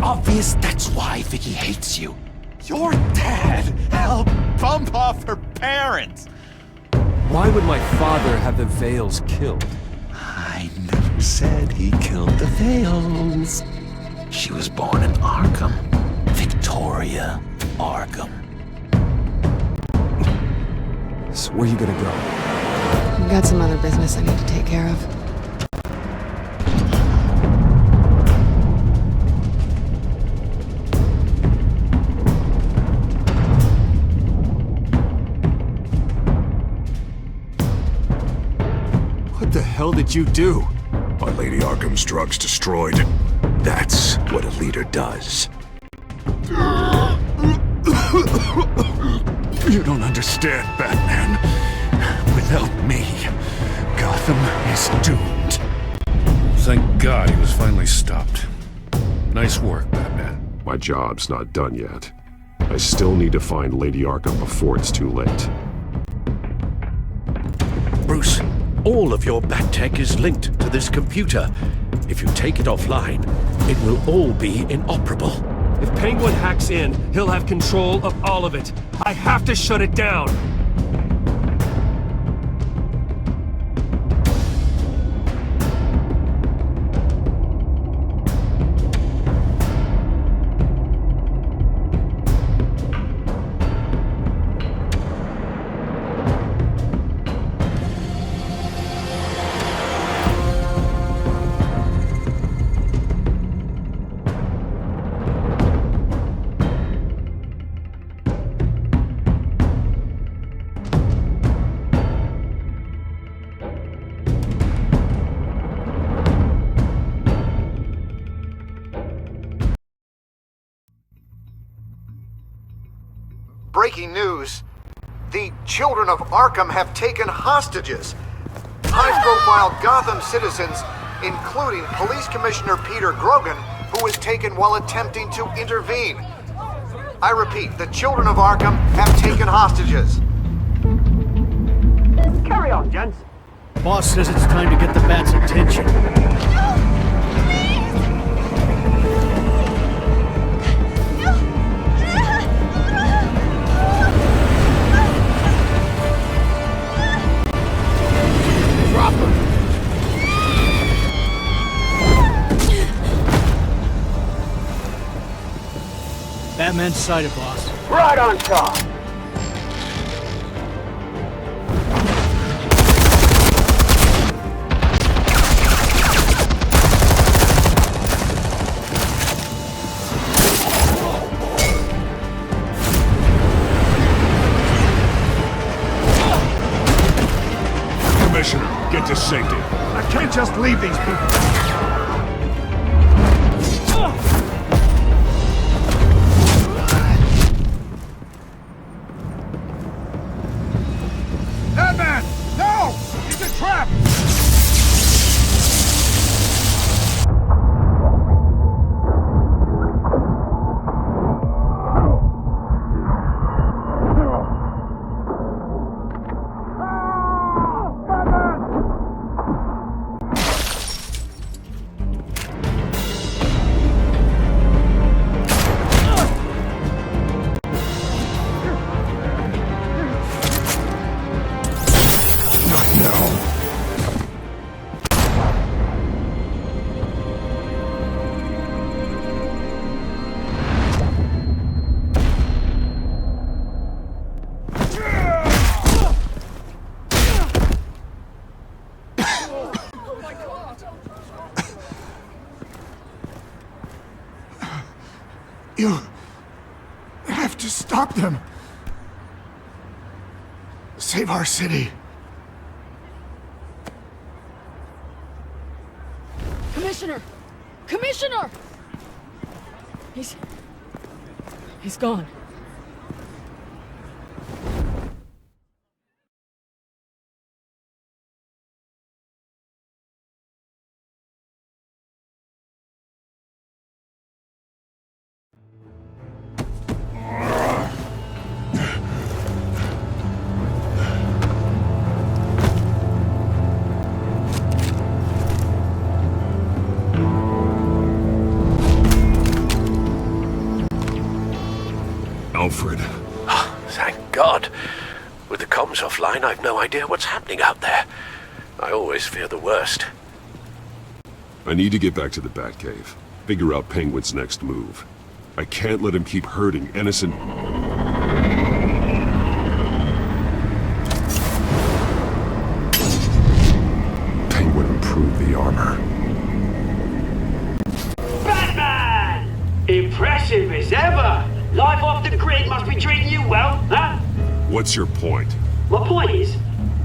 obvious that's why Vicky hates you. Your dad helped bump off her parents. Why would my father have the Vales killed? I never said he killed the Vales. She was born in Arkham. Victoria Arkham. So where are you gonna go? I've got some other business I need to take care of. What the hell did you do? Are Lady Arkham's drugs destroyed? That's what a leader does. You don't understand, Batman. Without me, Gotham is doomed. Thank God he was finally stopped. Nice work, Batman. My job's not done yet. I still need to find Lady Arkham before it's too late. Bruce, all of your Bat-Tech is linked to this computer. If you take it offline, it will all be inoperable. If Penguin hacks in, he'll have control of all of it. I have to shut it down! Breaking news. The children of Arkham have taken hostages. High-profile Gotham citizens, including Police Commissioner Peter Grogan, who was taken while attempting to intervene. I repeat, the children of Arkham have taken hostages. Carry on, gents. Boss says it's time to get the Bat's attention. Batman's sighted, boss. Right on top! Commissioner, get to safety. I can't just leave these people. Batman! No! It's a trap! You have to stop them. Save our city. Commissioner! Commissioner! He's gone. Alfred. Thank God. With the comms offline, I've no idea what's happening out there. I always fear the worst. I need to get back to the Batcave. Figure out Penguin's next move. I can't let him keep hurting innocent... Penguin improved the armor. Batman! Impressive as ever! Life off the grid must be treating you well, huh? What's your point? My point is,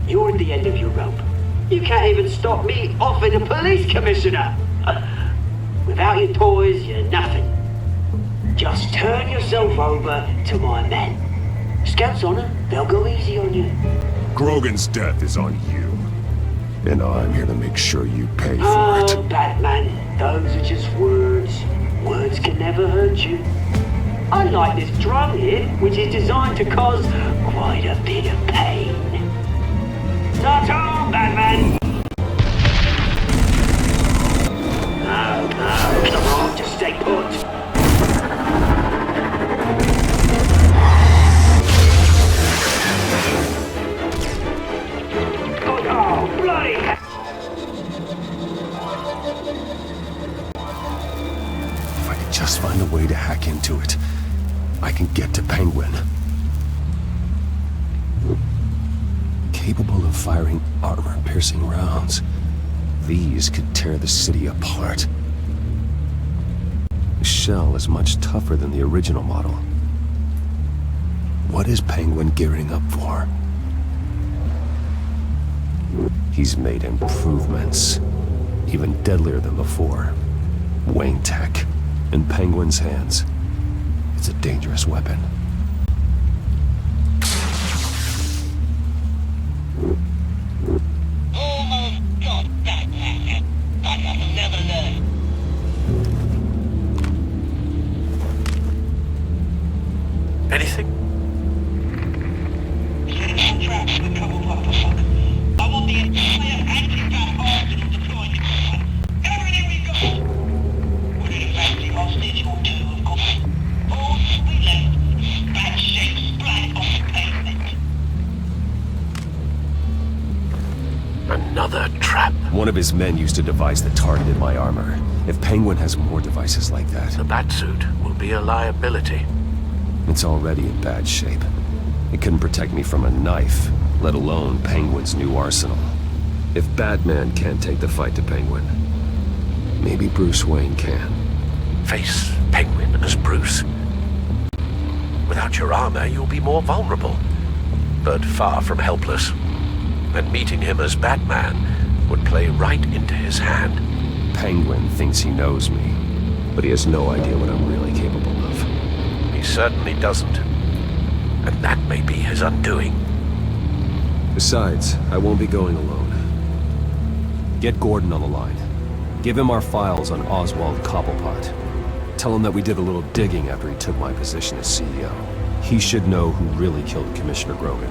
you're at the end of your rope. You can't even stop me offing a police commissioner. Without your toys, you're nothing. Just turn yourself over to my men. Scouts honor, they'll go easy on you. Grogan's death is on you. And I'm here to make sure you pay for Oh, it. Batman, those are just words. Words can never hurt you. Unlike this drum here, which is designed to cause quite a bit of pain. Start on, Batman! No, come on, just stay put. Oh, bloody hell! If I could just find a way to hack into it, I can get to Penguin. Capable of firing armor-piercing rounds. These could tear the city apart. The shell is much tougher than the original model. What is Penguin gearing up for? He's made improvements, even deadlier than before. Wayne Tech, in Penguin's hands. It's a dangerous weapon. Almost got that, but I'll never learn. Anything? Traps the couple of fuck. I want the entire anti-bat arsenal deployed. Everything we got. Would it fancy hostage or two, of course? All we left, bat-shaped splat on the pavement. Another trap. One of his men used to devise the target in my armor. If Penguin has more devices like that, The Batsuit will be a liability. it's already in bad shape. It couldn't protect me from a knife, let alone Penguin's new arsenal. If Batman can't take the fight to Penguin, maybe Bruce Wayne can. Face Penguin as Bruce. Without your armor, you'll be more vulnerable, but far from helpless. And meeting him as Batman would play right into his hand. Penguin thinks he knows me, but he has no idea what I'm really capable of. He certainly doesn't. And that may be his undoing. Besides, I won't be going alone. Get Gordon on the line. Give him our files on Oswald Cobblepot. Tell him that we did a little digging after he took my position as CEO. He should know who really killed Commissioner Grogan.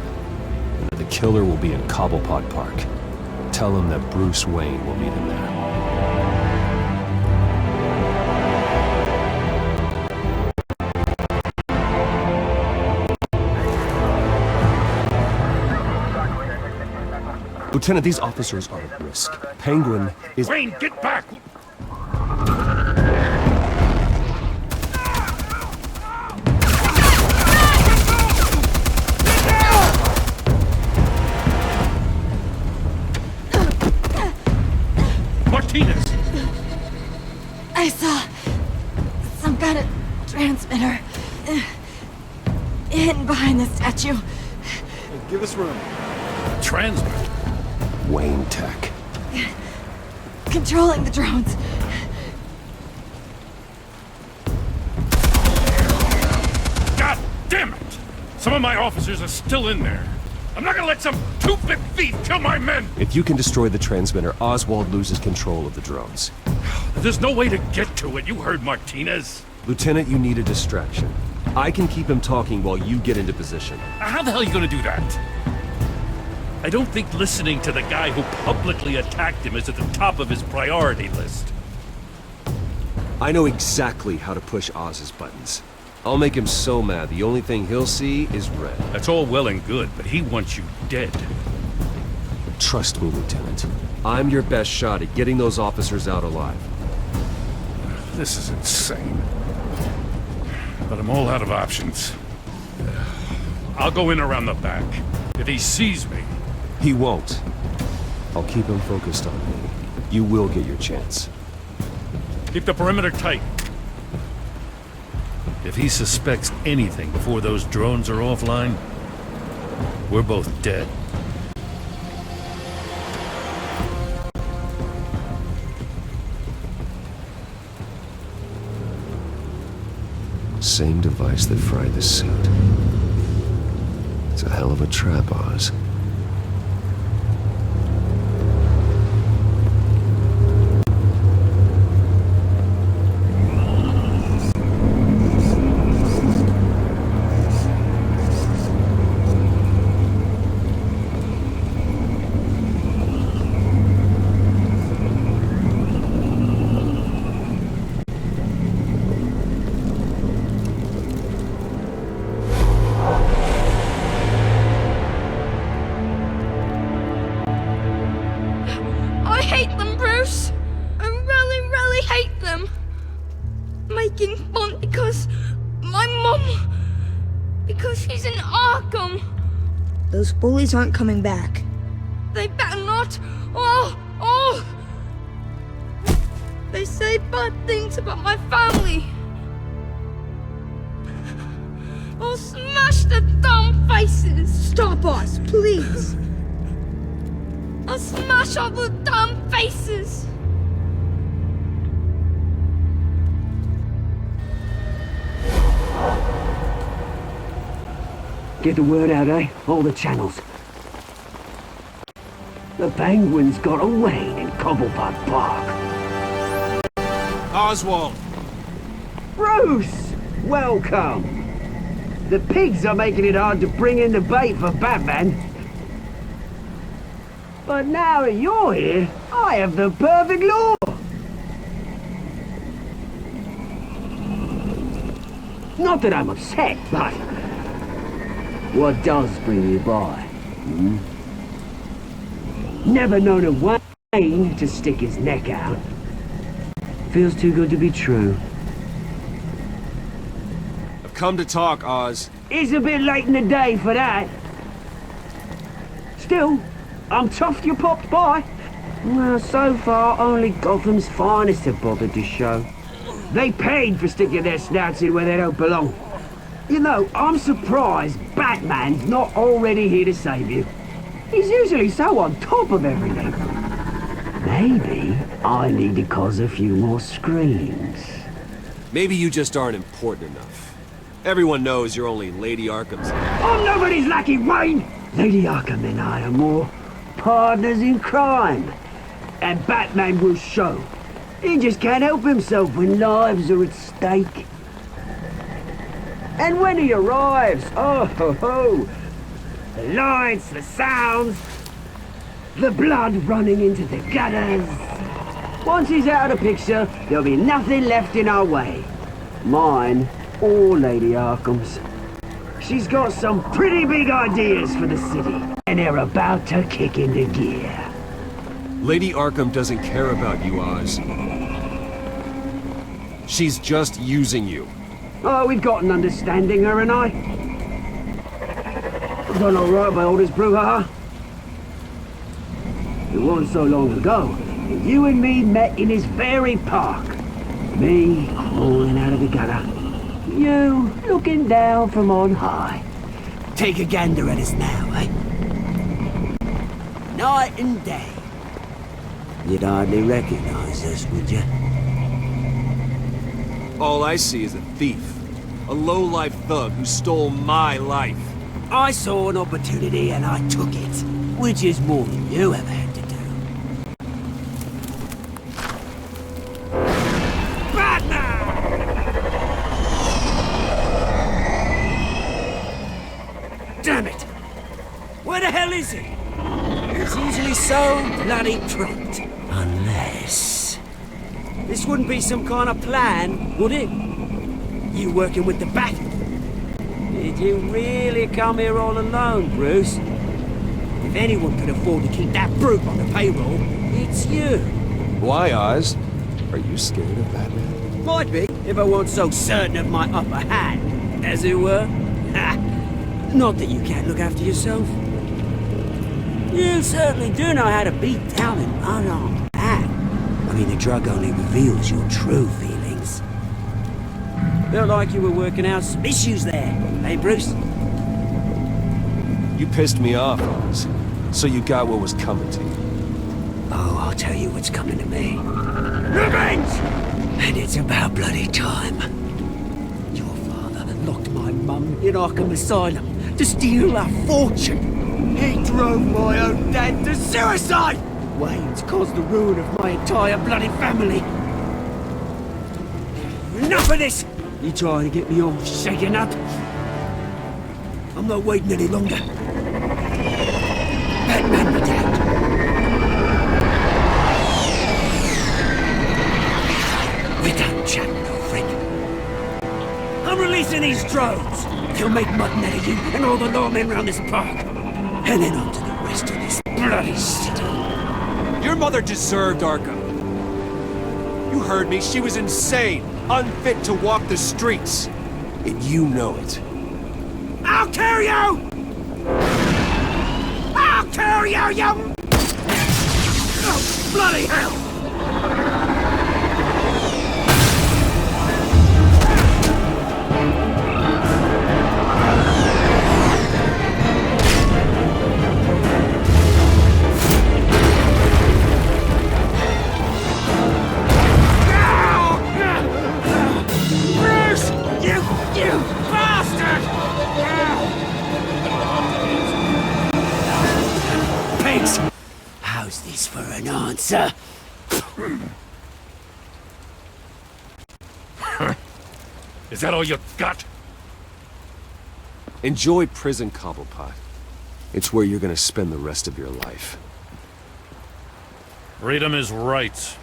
And that the killer will be in Cobblepot Park. Tell him that Bruce Wayne will meet him there. Lieutenant, these officers are at risk. Penguin is... Wayne, get back! Martinez! I saw some kind of transmitter hidden behind the statue. Give us room. Transmit. Wayne Tech. Controlling the drones. God damn it! Some of my officers are still in there. I'm not gonna let some two-bit thief kill my men! If you can destroy the transmitter, Oswald loses control of the drones. There's no way to get to it. You heard Martinez. Lieutenant, you need a distraction. I can keep him talking while you get into position. How the hell are you gonna do that? I don't think listening to the guy who publicly attacked him is at the top of his priority list. I know exactly how to push Oz's buttons. I'll make him so mad, the only thing he'll see is red. That's all well and good, but he wants you dead. Trust me, Lieutenant. I'm your best shot at getting those officers out alive. This is insane. But I'm all out of options. I'll go in around the back. If he sees me... He won't. I'll keep him focused on me. You will get your chance. Keep the perimeter tight. If he suspects anything before those drones are offline, we're both dead. Same device that fried the suit. It's a hell of a trap, Oz. Making fun because my mum... because she's in Arkham. Those bullies aren't coming back. They better not. They say bad things about my family. I'll smash the dumb faces. Stop us, please. I'll smash all the dumb faces. Get the word out, eh? All the channels. The penguins got away in Cobblepot Park. Oswald! Bruce! Welcome! The pigs are making it hard to bring in the bait for Batman. But now that you're here, I have the perfect lure! Not that I'm upset, but... what does bring you by? Hmm? Never known a Wayne to stick his neck out. Feels too good to be true. I've come to talk, Oz. It's a bit late in the day for that. Still, I'm chuffed you popped by. Well, so far, only Gotham's finest have bothered to show. They paid for sticking their snouts in where they don't belong. You know, I'm surprised Batman's not already here to save you. He's usually so on top of everything. Maybe I need to cause a few more screams. Maybe you just aren't important enough. Everyone knows you're only Lady Arkham's... I'm nobody's lackey, Wayne! Lady Arkham and I are more partners in crime. And Batman will show. He just can't help himself when lives are at stake. And when he arrives, oh ho ho! The lights, the sounds, the blood running into the gutters. Once he's out of the picture, there'll be nothing left in our way. Mine or Lady Arkham's. She's got some pretty big ideas for the city, and they're about to kick into gear. Lady Arkham doesn't care about you, Oz. She's just using you. Oh, we've got an understanding, her and I. I've done all right by all this brouhaha. It wasn't so long ago that you and me met in this very park. Me crawling out of the gutter. You looking down from on high. Take a gander at us now, eh? Night and day. You'd hardly recognize us, would you? All I see is a thief. A low-life thug who stole my life. I saw an opportunity and I took it, which is more than you ever had to do. Batman! Damn it! Where the hell is he? He's usually so bloody prompt. Unless... this wouldn't be some kind of plan, would it? You working with the Bat? Did you really come here all alone, Bruce? If anyone could afford to keep that brute on the payroll, it's you. Why, Oz? Are you scared of Batman? Might be, if I weren't so certain of my upper hand, as it were. Ha! Not that you can't look after yourself. You certainly do know how to beat down an unarmed man. I mean, the drug only reveals your true feelings. Felt like you were working out some issues there, eh, Bruce? You pissed me off, Oz. So you got what was coming to you. Oh, I'll tell you what's coming to me. Revenge! And it's about bloody time. Your father locked my mum in Arkham Asylum to steal our fortune. He drove my own dad to suicide! Wayne's caused the ruin of my entire bloody family. Enough of this! You trying to get me all shaken up? I'm not waiting any longer. Batman, my dad. We're done chatting, old friend. I'm releasing these drones. They'll make mutton out of you and all the lawmen around this park. And then on to the rest of this bloody city. Your mother deserved Arkham. You heard me. She was insane, unfit to walk the streets. And you know it. I'll kill you! I'll kill you, you... Oh, bloody hell! How's this for an answer? Is that all you got? Enjoy prison, Cobblepot. It's where you're gonna spend the rest of your life. Freedom is right.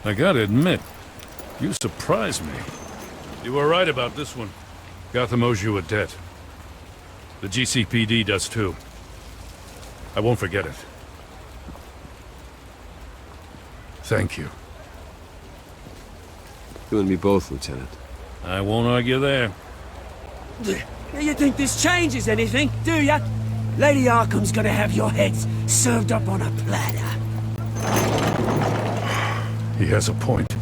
I gotta admit, you surprised me. You were right about this one. Gotham owes you a debt. The GCPD does too. I won't forget it. Thank you. You and me both, Lieutenant. I won't argue there. You think this changes anything, do ya? Lady Arkham's gonna have your heads served up on a platter. He has a point.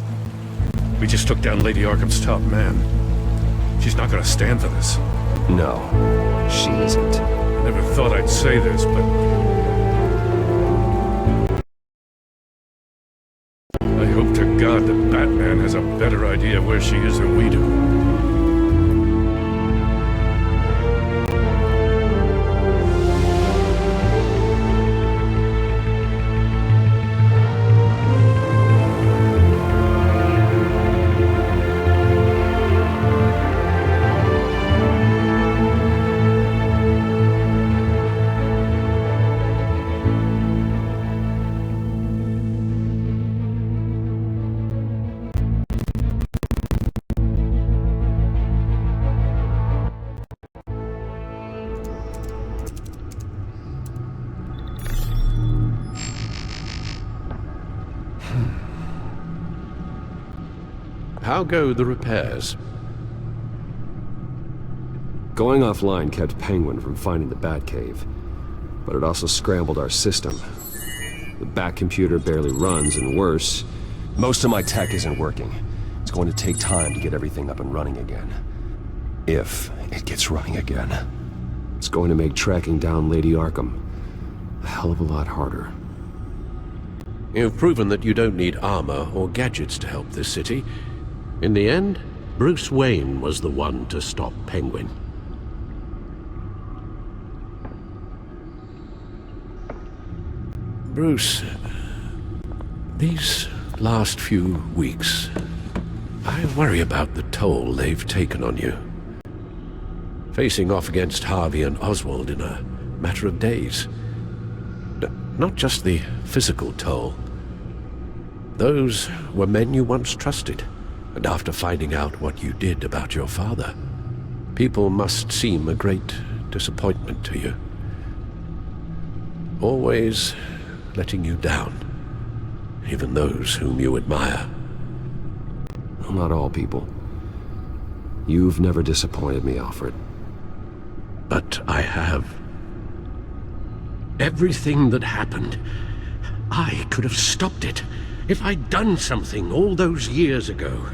We just took down Lady Arkham's top man. She's not gonna stand for this. No, she isn't. I never thought I'd say this, but... I hope to God that Batman has a better idea of where she is than we do. How go the repairs? Going offline kept Penguin from finding the Batcave, but it also scrambled our system. The Bat-computer barely runs, and worse, most of my tech isn't working. It's going to take time to get everything up and running again. If it gets running again. It's going to make tracking down Lady Arkham a hell of a lot harder. You've proven that you don't need armor or gadgets to help this city. In the end, Bruce Wayne was the one to stop Penguin. Bruce, these last few weeks, I worry about the toll they've taken on you. Facing off against Harvey and Oswald in a matter of days. Not just the physical toll. Those were men you once trusted, and after finding out what you did about your father, people must seem a great disappointment to you. Always letting you down, even those whom you admire. Not all people. You've never disappointed me, Alfred. But I have. Everything that happened, I could have stopped it if I'd done something all those years ago.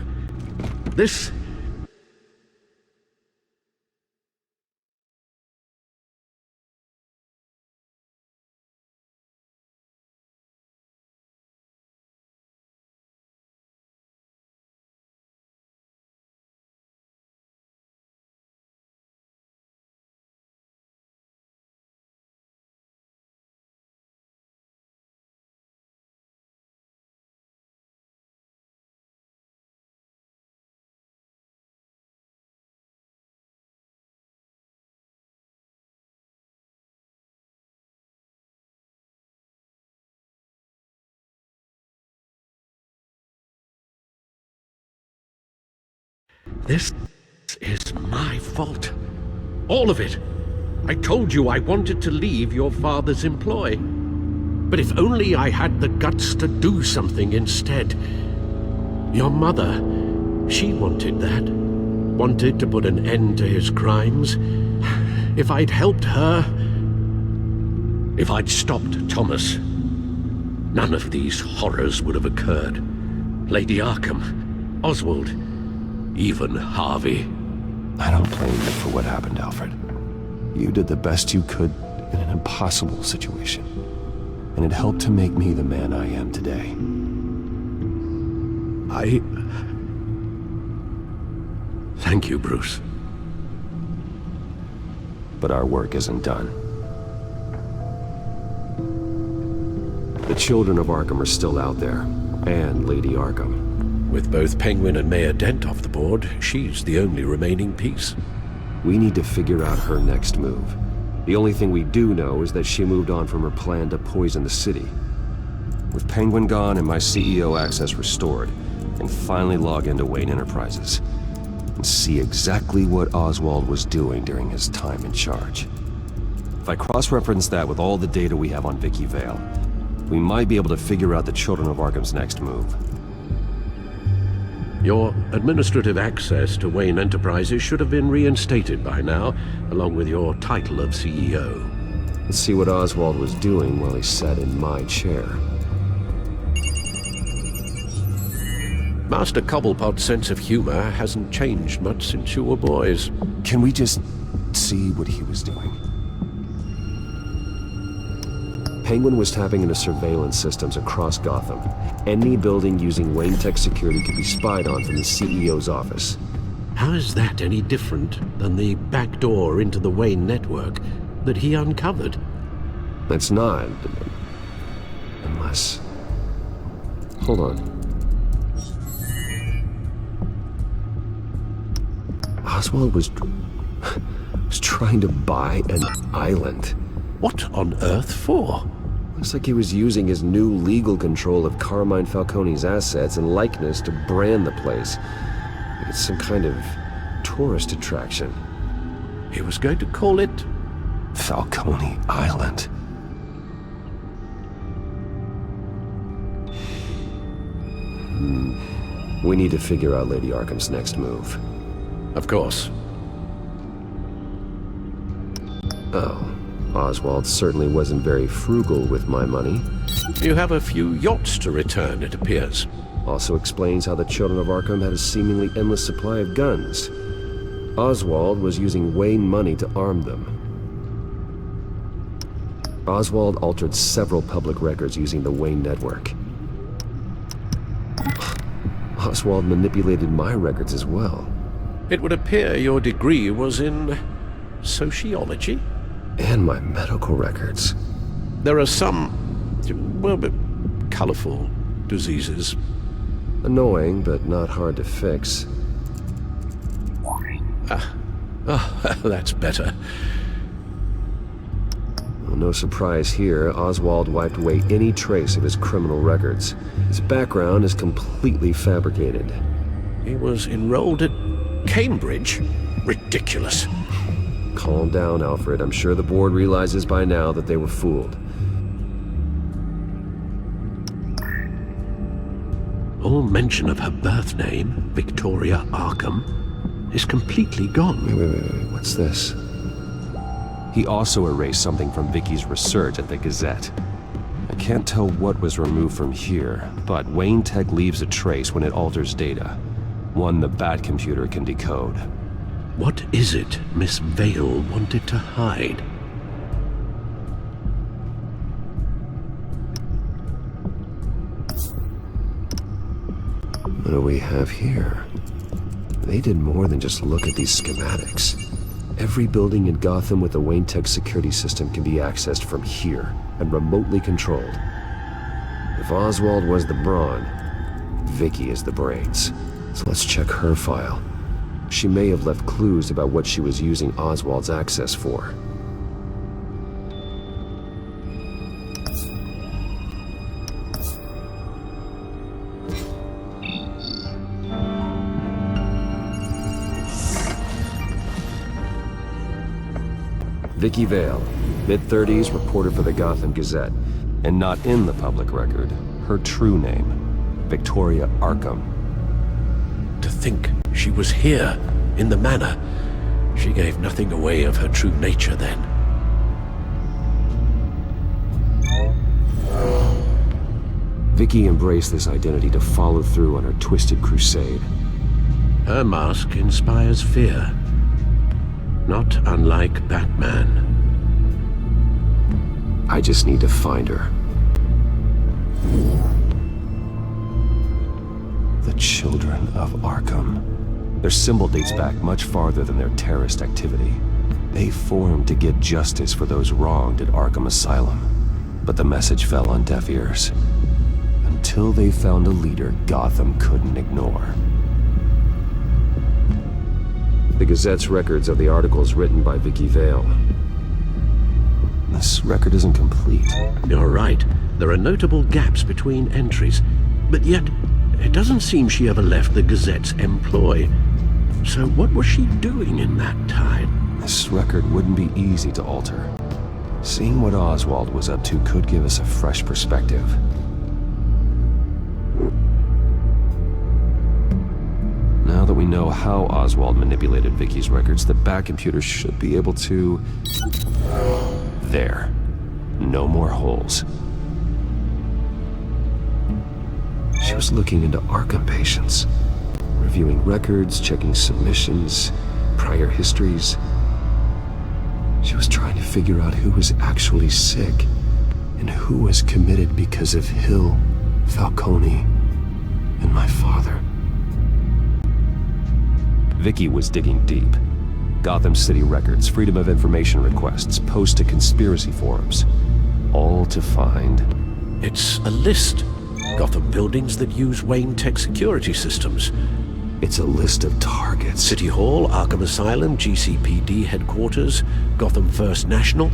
This... This is my fault. All of it. I told you I wanted to leave your father's employ. But if only I had the guts to do something instead. Your mother, she wanted that. Wanted to put an end to his crimes. If I'd helped her... If I'd stopped Thomas, none of these horrors would have occurred. Lady Arkham, Oswald, even Harvey. I don't blame you for what happened, Alfred. You did the best you could in an impossible situation. And it helped to make me the man I am today. Thank you, Bruce. But our work isn't done. The children of Arkham are still out there, and Lady Arkham. With both Penguin and Mayor Dent off the board, she's the only remaining piece. We need to figure out her next move. The only thing we do know is that she moved on from her plan to poison the city. With Penguin gone and my CEO access restored, I can finally log into Wayne Enterprises and see exactly what Oswald was doing during his time in charge. If I cross-reference that with all the data we have on Vicky Vale, we might be able to figure out the Children of Arkham's next move. Your administrative access to Wayne Enterprises should have been reinstated by now, along with your title of CEO. Let's see what Oswald was doing while he sat in my chair. Master Cobblepot's sense of humor hasn't changed much since you were boys. Can we just see what he was doing? Penguin was tapping into surveillance systems across Gotham. Any building using Wayne Tech security could be spied on from the CEO's office. How is that any different than the back door into the Wayne network that he uncovered? That's not. Unless... Hold on. Oswald was trying to buy an island. What on earth for? Looks like he was using his new legal control of Carmine Falcone's assets and likeness to brand the place. Like it's some kind of tourist attraction. He was going to call it... Falcone Island. We need to figure out Lady Arkham's next move. Of course. Oh. Oswald certainly wasn't very frugal with my money. You have a few yachts to return, it appears. Also explains how the Children of Arkham had a seemingly endless supply of guns. Oswald was using Wayne money to arm them. Oswald altered several public records using the Wayne network. Oswald manipulated my records as well. It would appear your degree was in... sociology? And my medical records. There are some, well, colorful diseases. Annoying, but not hard to fix. That's better. Well, No surprise here, Oswald wiped away any trace of his criminal records. His background is completely fabricated. He was enrolled at Cambridge? Ridiculous. Calm down, Alfred. I'm sure the board realizes by now that they were fooled. All mention of her birth name, Victoria Arkham, is completely gone. Wait. What's this? He also erased something from Vicky's research at the Gazette. I can't tell what was removed from here, but Wayne Tech leaves a trace when it alters data. One the Bat computer can decode. What is it Miss Vale wanted to hide? What do we have here? They did more than just look at these schematics. Every building in Gotham with a Wayne Tech security system can be accessed from here and remotely controlled. If Oswald was the brawn, Vicky is the brains. So let's check her file. She may have left clues about what she was using Oswald's access for. Vicky Vale, mid-30s, reporter for the Gotham Gazette. And not in the public record, her true name, Victoria Arkham. To think she was here, in the manor. She gave nothing away of her true nature then. Vicky embraced this identity to follow through on her twisted crusade. Her mask inspires fear. Not unlike Batman. I just need to find her. The Children of Arkham. Their symbol dates back much farther than their terrorist activity. They formed to get justice for those wronged at Arkham Asylum. But the message fell on deaf ears. Until they found a leader Gotham couldn't ignore. The Gazette's records of the articles written by Vicky Vale. This record isn't complete. You're right. There are notable gaps between entries. But yet, it doesn't seem she ever left the Gazette's employ. So what was she doing in that time? This record wouldn't be easy to alter. Seeing what Oswald was up to could give us a fresh perspective. Now that we know how Oswald manipulated Vicky's records, the Bat computer should be able to... There. No more holes. She was looking into Arkham patients, reviewing records, checking submissions, prior histories. She was trying to figure out who was actually sick and who was committed because of Hill, Falcone, and my father. Vicky was digging deep. Gotham City records, Freedom of Information requests, posts to conspiracy forums. All to find... It's a list. Gotham buildings that use Wayne Tech security systems. It's a list of targets. City Hall, Arkham Asylum, GCPD headquarters, Gotham First National.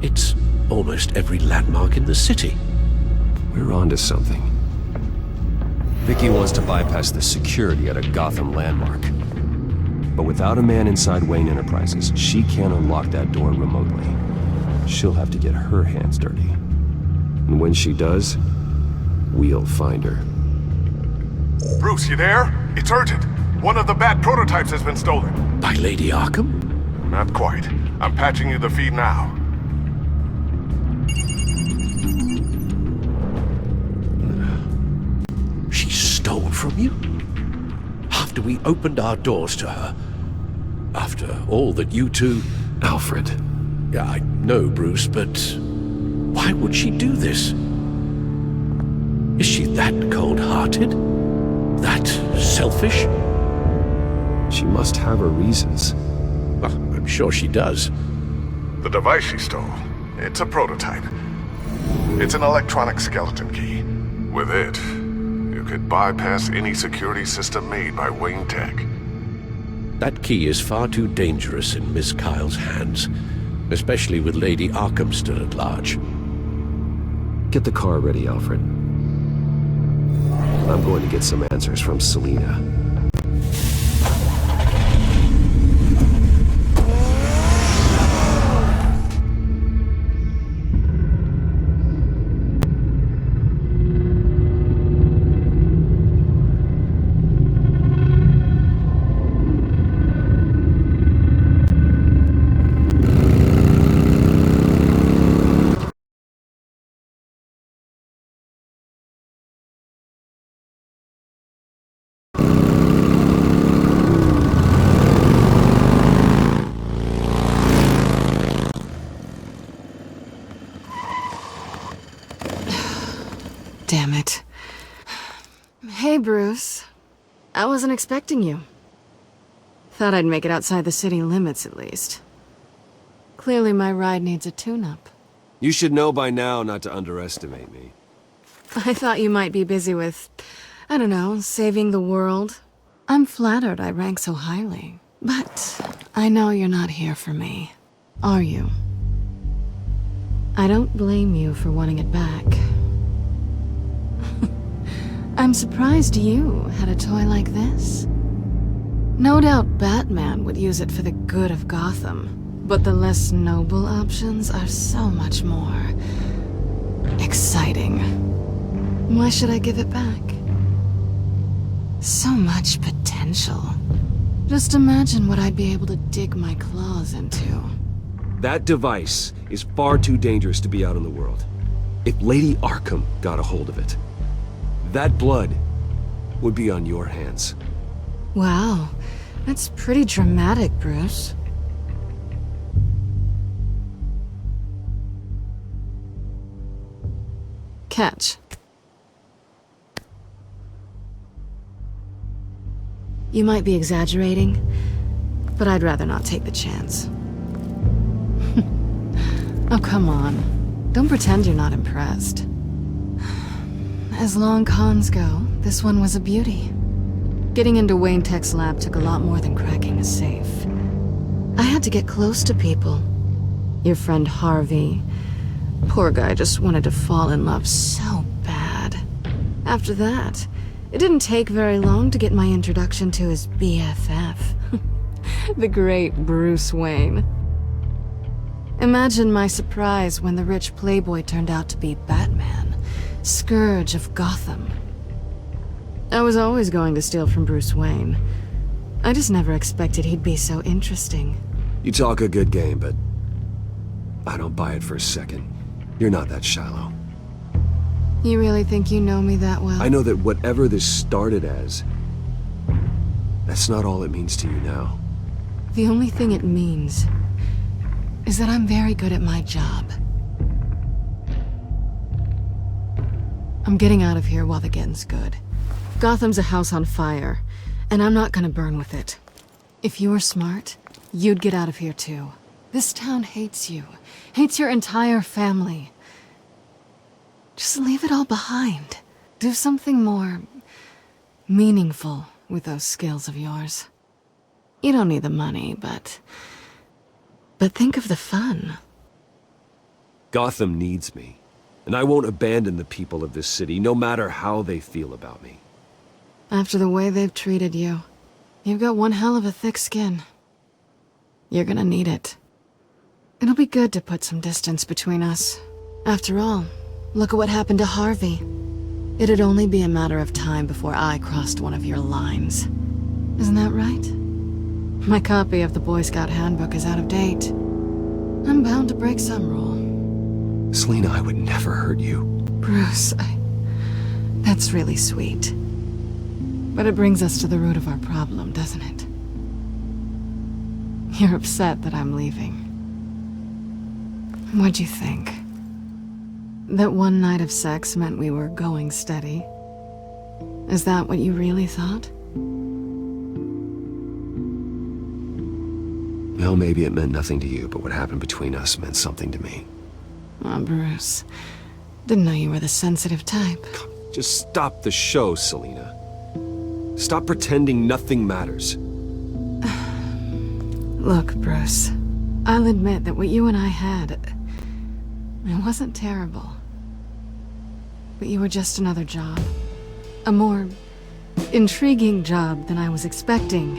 It's almost every landmark in the city. We're onto something. Vicky wants to bypass the security at a Gotham landmark. But without a man inside Wayne Enterprises, she can't unlock that door remotely. She'll have to get her hands dirty. And when she does, we'll find her. Bruce, you there? It's urgent. One of the Bat prototypes has been stolen. By Lady Arkham? Not quite. I'm patching you the feed now. She stole from you? After we opened our doors to her? After all that you two... Alfred. Yeah, I know, Bruce, but... why would she do this? Is she that cold-hearted? That selfish? She must have her reasons. Well, I'm sure she does. The device she stole, it's a prototype. It's an electronic skeleton key. With it, you could bypass any security system made by Wayne Tech. That key is far too dangerous in Miss Kyle's hands. especially with Lady Arkham still at large. Get the car ready, Alfred. I'm going to get some answers from Selina. Damn it. Hey, Bruce. I wasn't expecting you. Thought I'd make it outside the city limits, at least. Clearly my ride needs a tune-up. You should know by now not to underestimate me. I thought you might be busy with, I don't know, saving the world. I'm flattered I rank so highly. But I know you're not here for me, are you? I don't blame you for wanting it back. I'm surprised you had a toy like this. No doubt Batman would use it for the good of Gotham, but the less noble options are so much more exciting. Why should I give it back? So much potential. Just imagine what I'd be able to dig my claws into. That device is far too dangerous to be out in the world. If Lady Arkham got a hold of it, that blood would be on your hands. Wow, that's pretty dramatic, Bruce. Catch. You might be exaggerating, but I'd rather not take the chance. Oh, come on. Don't pretend you're not impressed. As long cons go, this one was a beauty. Getting into Wayne Tech's lab took a lot more than cracking a safe. I had to get close to people. Your friend Harvey. Poor guy just wanted to fall in love so bad. After that, it didn't take very long to get my introduction to his BFF. The great Bruce Wayne. Imagine my surprise when the rich playboy turned out to be Batman, Scourge of Gotham. I was always going to steal from Bruce Wayne. I just never expected he'd be so interesting. You talk a good game, but I don't buy it for a second. You're not that shallow. You really think you know me that well? I know that whatever this started as, that's not all it means to you now. The only thing it means is that I'm very good at my job. I'm getting out of here while the getting's good. Gotham's a house on fire, and I'm not gonna burn with it. If you were smart, you'd get out of here too. This town hates you, hates your entire family. Just leave it all behind. Do something more meaningful with those skills of yours. You don't need the money, but think of the fun. Gotham needs me, and I won't abandon the people of this city, no matter how they feel about me. After the way they've treated you, you've got one hell of a thick skin. You're gonna need it. It'll be good to put some distance between us. After all, look at what happened to Harvey. It'd only be a matter of time before I crossed one of your lines. Isn't that right? My copy of the Boy Scout Handbook is out of date. I'm bound to break some rule. Selina, I would never hurt you. Bruce, that's really sweet. But it brings us to the root of our problem, doesn't it? You're upset that I'm leaving. What'd you think? That one night of sex meant we were going steady? Is that what you really thought? Well, maybe it meant nothing to you, but what happened between us meant something to me. Oh, Bruce. Didn't know you were the sensitive type. Just stop the show, Selina. Stop pretending nothing matters. Look, Bruce. I'll admit that what you and I had, it wasn't terrible. But you were just another job. A more intriguing job than I was expecting.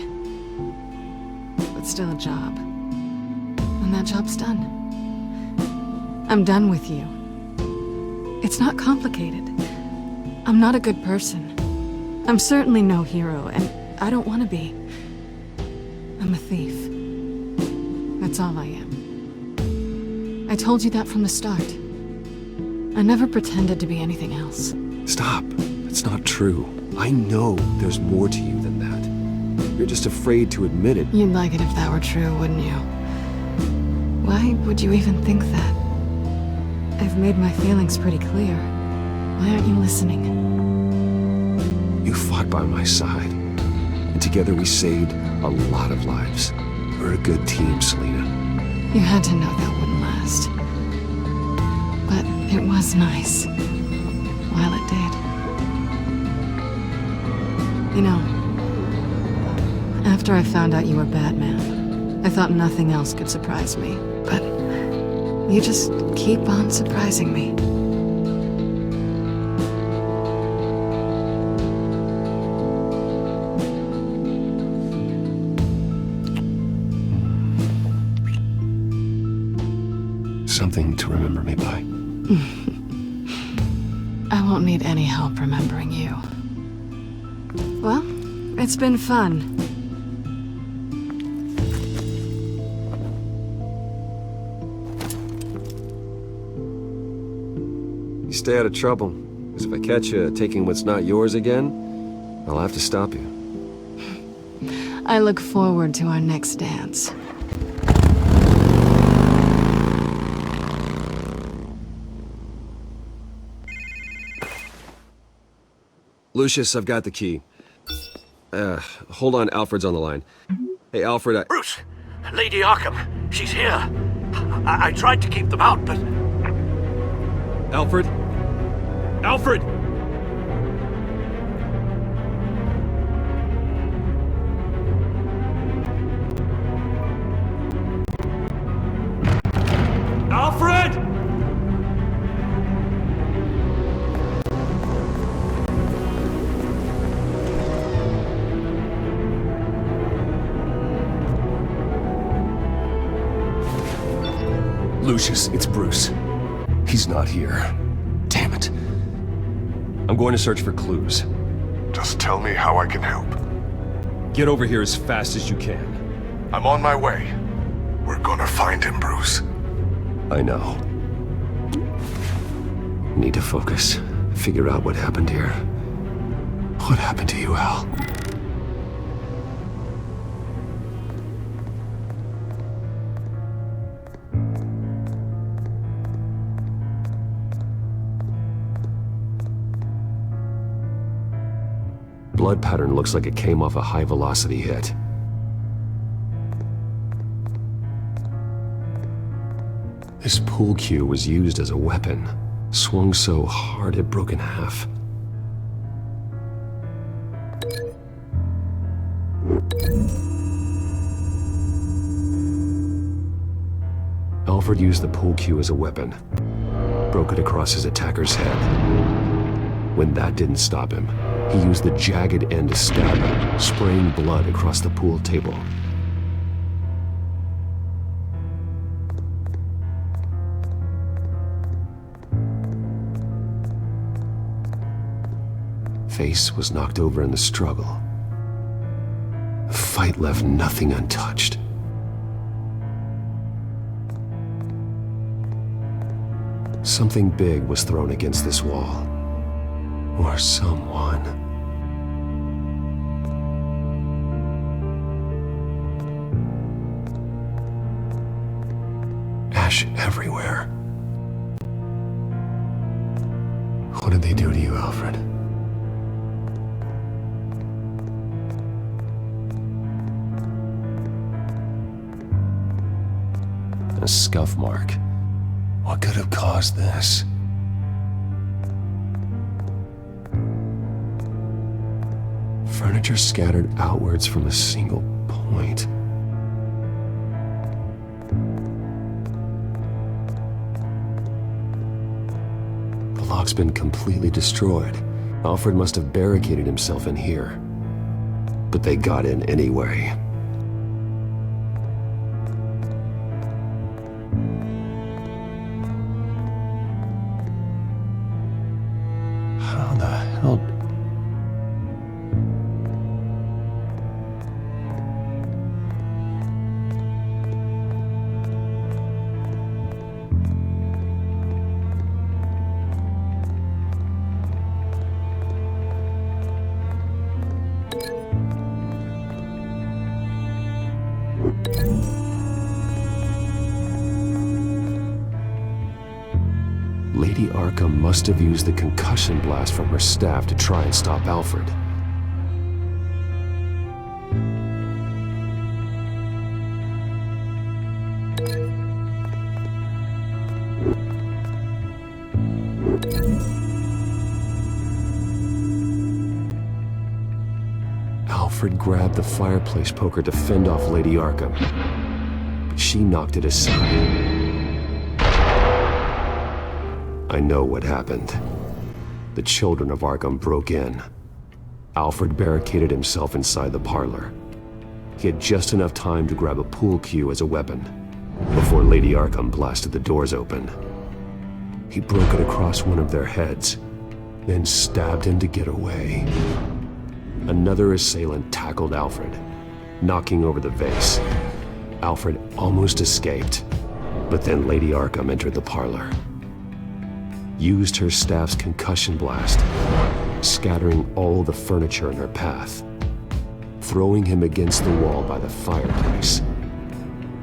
But still a job. And that job's done. I'm done with you. It's not complicated. I'm not a good person. I'm certainly no hero, and I don't want to be. I'm a thief. That's all I am. I told you that from the start. I never pretended to be anything else. Stop. That's not true. I know there's more to you than that. You're just afraid to admit it. You'd like it if that were true, wouldn't you? Why would you even think that? I've made my feelings pretty clear. Why aren't you listening? You fought by my side. And together we saved a lot of lives. We're a good team, Selina. You had to know that wouldn't last. But it was nice. While it did. You know, after I found out you were Batman, I thought nothing else could surprise me. But you just keep on surprising me. Something to remember me by. I won't need any help remembering you. Well, it's been fun. You stay out of trouble, because if I catch you taking what's not yours again, I'll have to stop you. I look forward to our next dance. Lucius, I've got the key. Hold on, Alfred's on the line. Hey, Alfred, Bruce! Lady Arkham, she's here. I tried to keep them out, but... Alfred? Alfred! Alfred! Lucius, it's Bruce. He's not here. Damn it. I'm going to search for clues. Just tell me how I can help. Get over here as fast as you can. I'm on my way. We're gonna find him, Bruce. I know. Need to focus. Figure out what happened here. What happened to you, Al? Blood pattern looks like it came off a high-velocity hit. This pool cue was used as a weapon. Swung so hard it broke in half. Alfred used the pool cue as a weapon. Broke it across his attacker's head. When that didn't stop him, he used the jagged end to stab him, spraying blood across the pool table. Face was knocked over in the struggle. The fight left nothing untouched. Something big was thrown against this wall. Or someone. Ash everywhere. What did they do to you, Alfred? A scuff mark. What could have caused this? Furniture scattered outwards from a single point. The lock's been completely destroyed. Alfred must have barricaded himself in here. But they got in anyway. How the hell... Lady Arkham must have used the concussion blast from her staff to try and stop Alfred. Alfred grabbed the fireplace poker to fend off Lady Arkham, but she knocked it aside. I know what happened. The children of Arkham broke in. Alfred barricaded himself inside the parlor. He had just enough time to grab a pool cue as a weapon before Lady Arkham blasted the doors open. He broke it across one of their heads, then stabbed him to get away. Another assailant tackled Alfred, knocking over the vase. Alfred almost escaped, but then Lady Arkham entered the parlor. Used her staff's concussion blast, scattering all the furniture in her path, throwing him against the wall by the fireplace.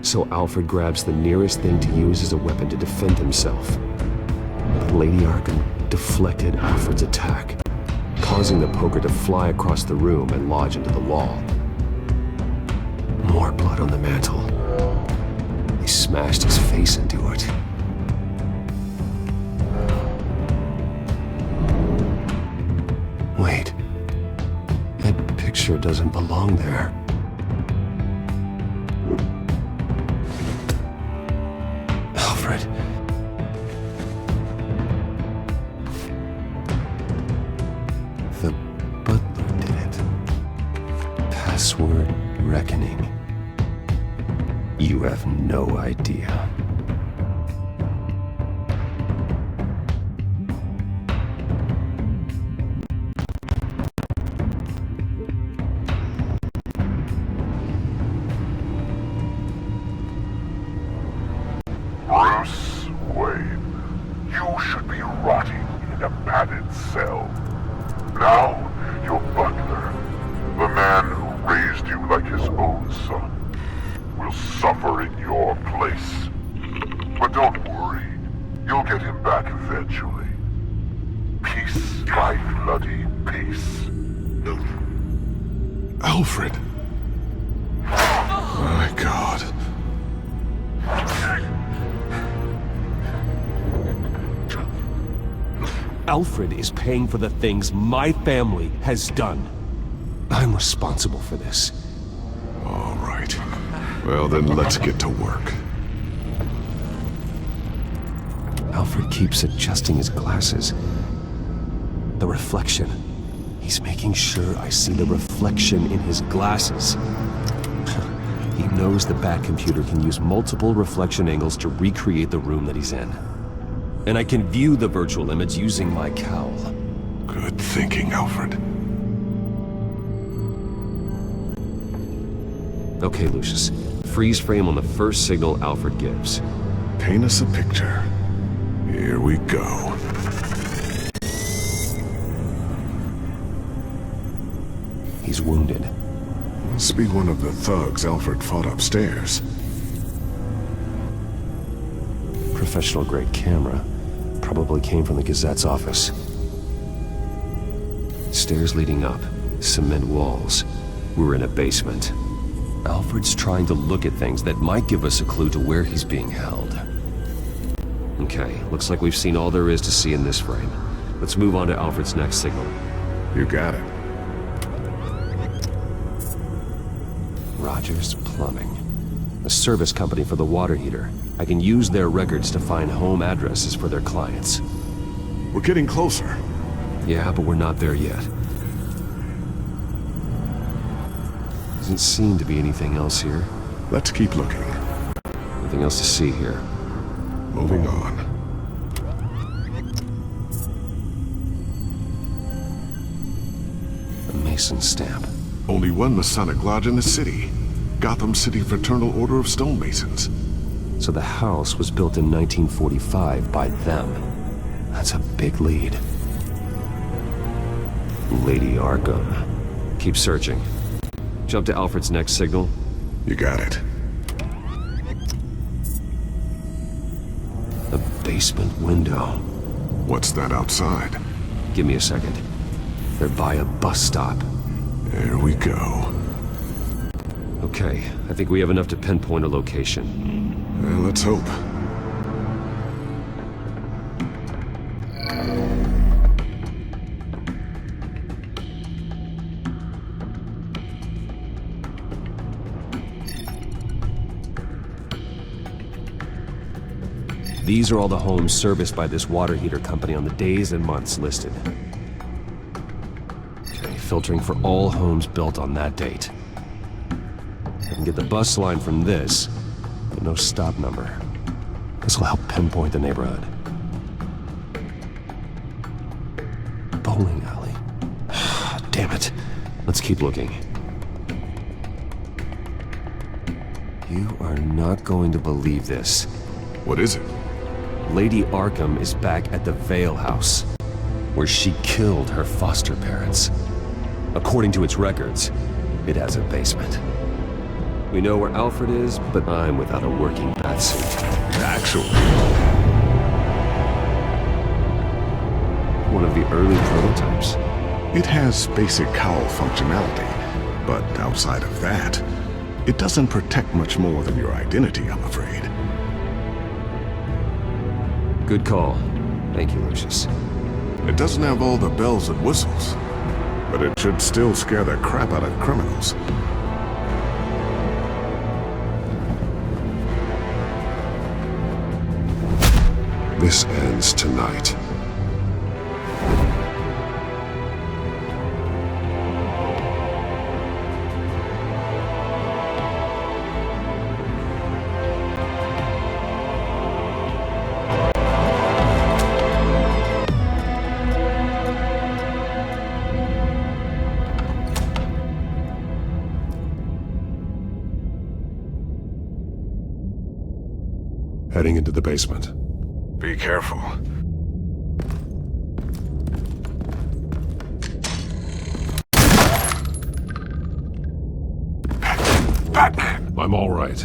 So Alfred grabs the nearest thing to use as a weapon to defend himself. But Lady Arkham deflected Alfred's attack, causing the poker to fly across the room and lodge into the wall. More blood on the mantel. He smashed his face into it. Wait, that picture doesn't belong there. Alfred. The butler did it. Password reckoning. You have no idea. Bruce Wayne, you should be rotting in a padded cell. Now, your butler, the man who raised you like his own son, will suffer in your place. But don't worry, you'll get him back eventually. Piece by bloody piece. Alfred! My God. Alfred is paying for the things my family has done. I'm responsible for this. All right. Well, then let's get to work. Alfred keeps adjusting his glasses. The reflection. He's making sure I see the reflection in his glasses. He knows the Batcomputer can use multiple reflection angles to recreate the room that he's in. And I can view the virtual image using my cowl. Good thinking, Alfred. Okay, Lucius. Freeze frame on the first signal Alfred gives. Paint us a picture. Here we go. He's wounded. Must be one of the thugs Alfred fought upstairs. Professional-grade camera. Probably came from the Gazette's office. Stairs leading up. Cement walls. We're in a basement. Alfred's trying to look at things that might give us a clue to where he's being held. Okay, looks like we've seen all there is to see in this frame. Let's move on to Alfred's next signal. You got it. Rogers Plumbing. the service company for the water heater. I can use their records to find home addresses for their clients. We're getting closer. Yeah, but we're not there yet. Doesn't seem to be anything else here. Let's keep looking. Nothing else to see here. Moving on. A Mason stamp. Only one Masonic lodge in the city. Gotham City Fraternal Order of Stonemasons. So the house was built in 1945 by them. That's a big lead. Lady Arkham. Keep searching. Jump to Alfred's next signal. You got it. A basement window. What's that outside? Give me a second. They're by a bus stop. There we go. Okay, I think we have enough to pinpoint a location. Let's hope. These are all the homes serviced by this water heater company on the days and months listed. Okay, filtering for all homes built on that date. I can get the bus line from this, but no stop number. This will help pinpoint the neighborhood. Bowling alley. Damn it. Let's keep looking. You are not going to believe this. What is it? Lady Arkham is back at the Vale House, where she killed her foster parents. According to its records, it has a basement. We know where Alfred is, but I'm without a working batsuit. Actually, one of the early prototypes. It has basic cowl functionality, but outside of that, it doesn't protect much more than your identity, I'm afraid. Good call. Thank you, Lucius. It doesn't have all the bells and whistles, but it should still scare the crap out of criminals. This ends tonight. Heading into the basement. Be careful. Batman! I'm all right.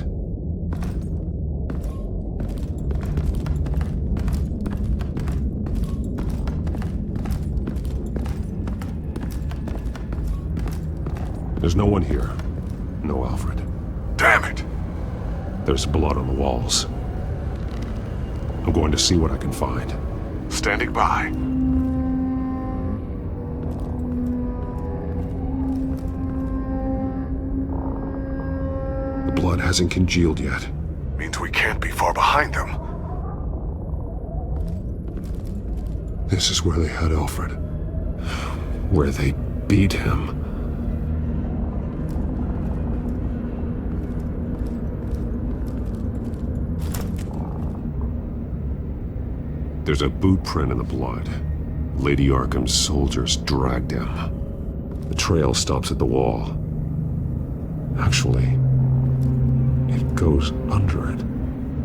There's no one here. No Alfred. Damn it! There's blood on the walls. I'm going to see what I can find. Standing by. The blood hasn't congealed yet. Means we can't be far behind them. This is where they had Alfred. Where they beat him. There's a boot print in the blood. Lady Arkham's soldiers dragged him. The trail stops at the wall. Actually, it goes under it.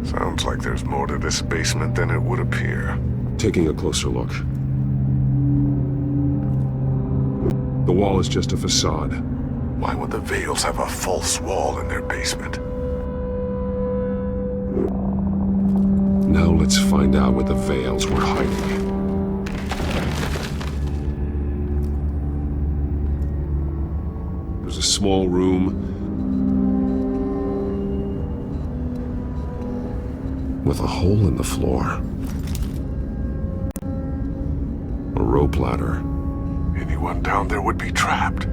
Sounds like there's more to this basement than it would appear. Taking a closer look. The wall is just a facade. Why would the Vales have a false wall in their basement? Now let's find out what the Vales were hiding. There's a small room with a hole in the floor. A rope ladder. Anyone down there would be trapped.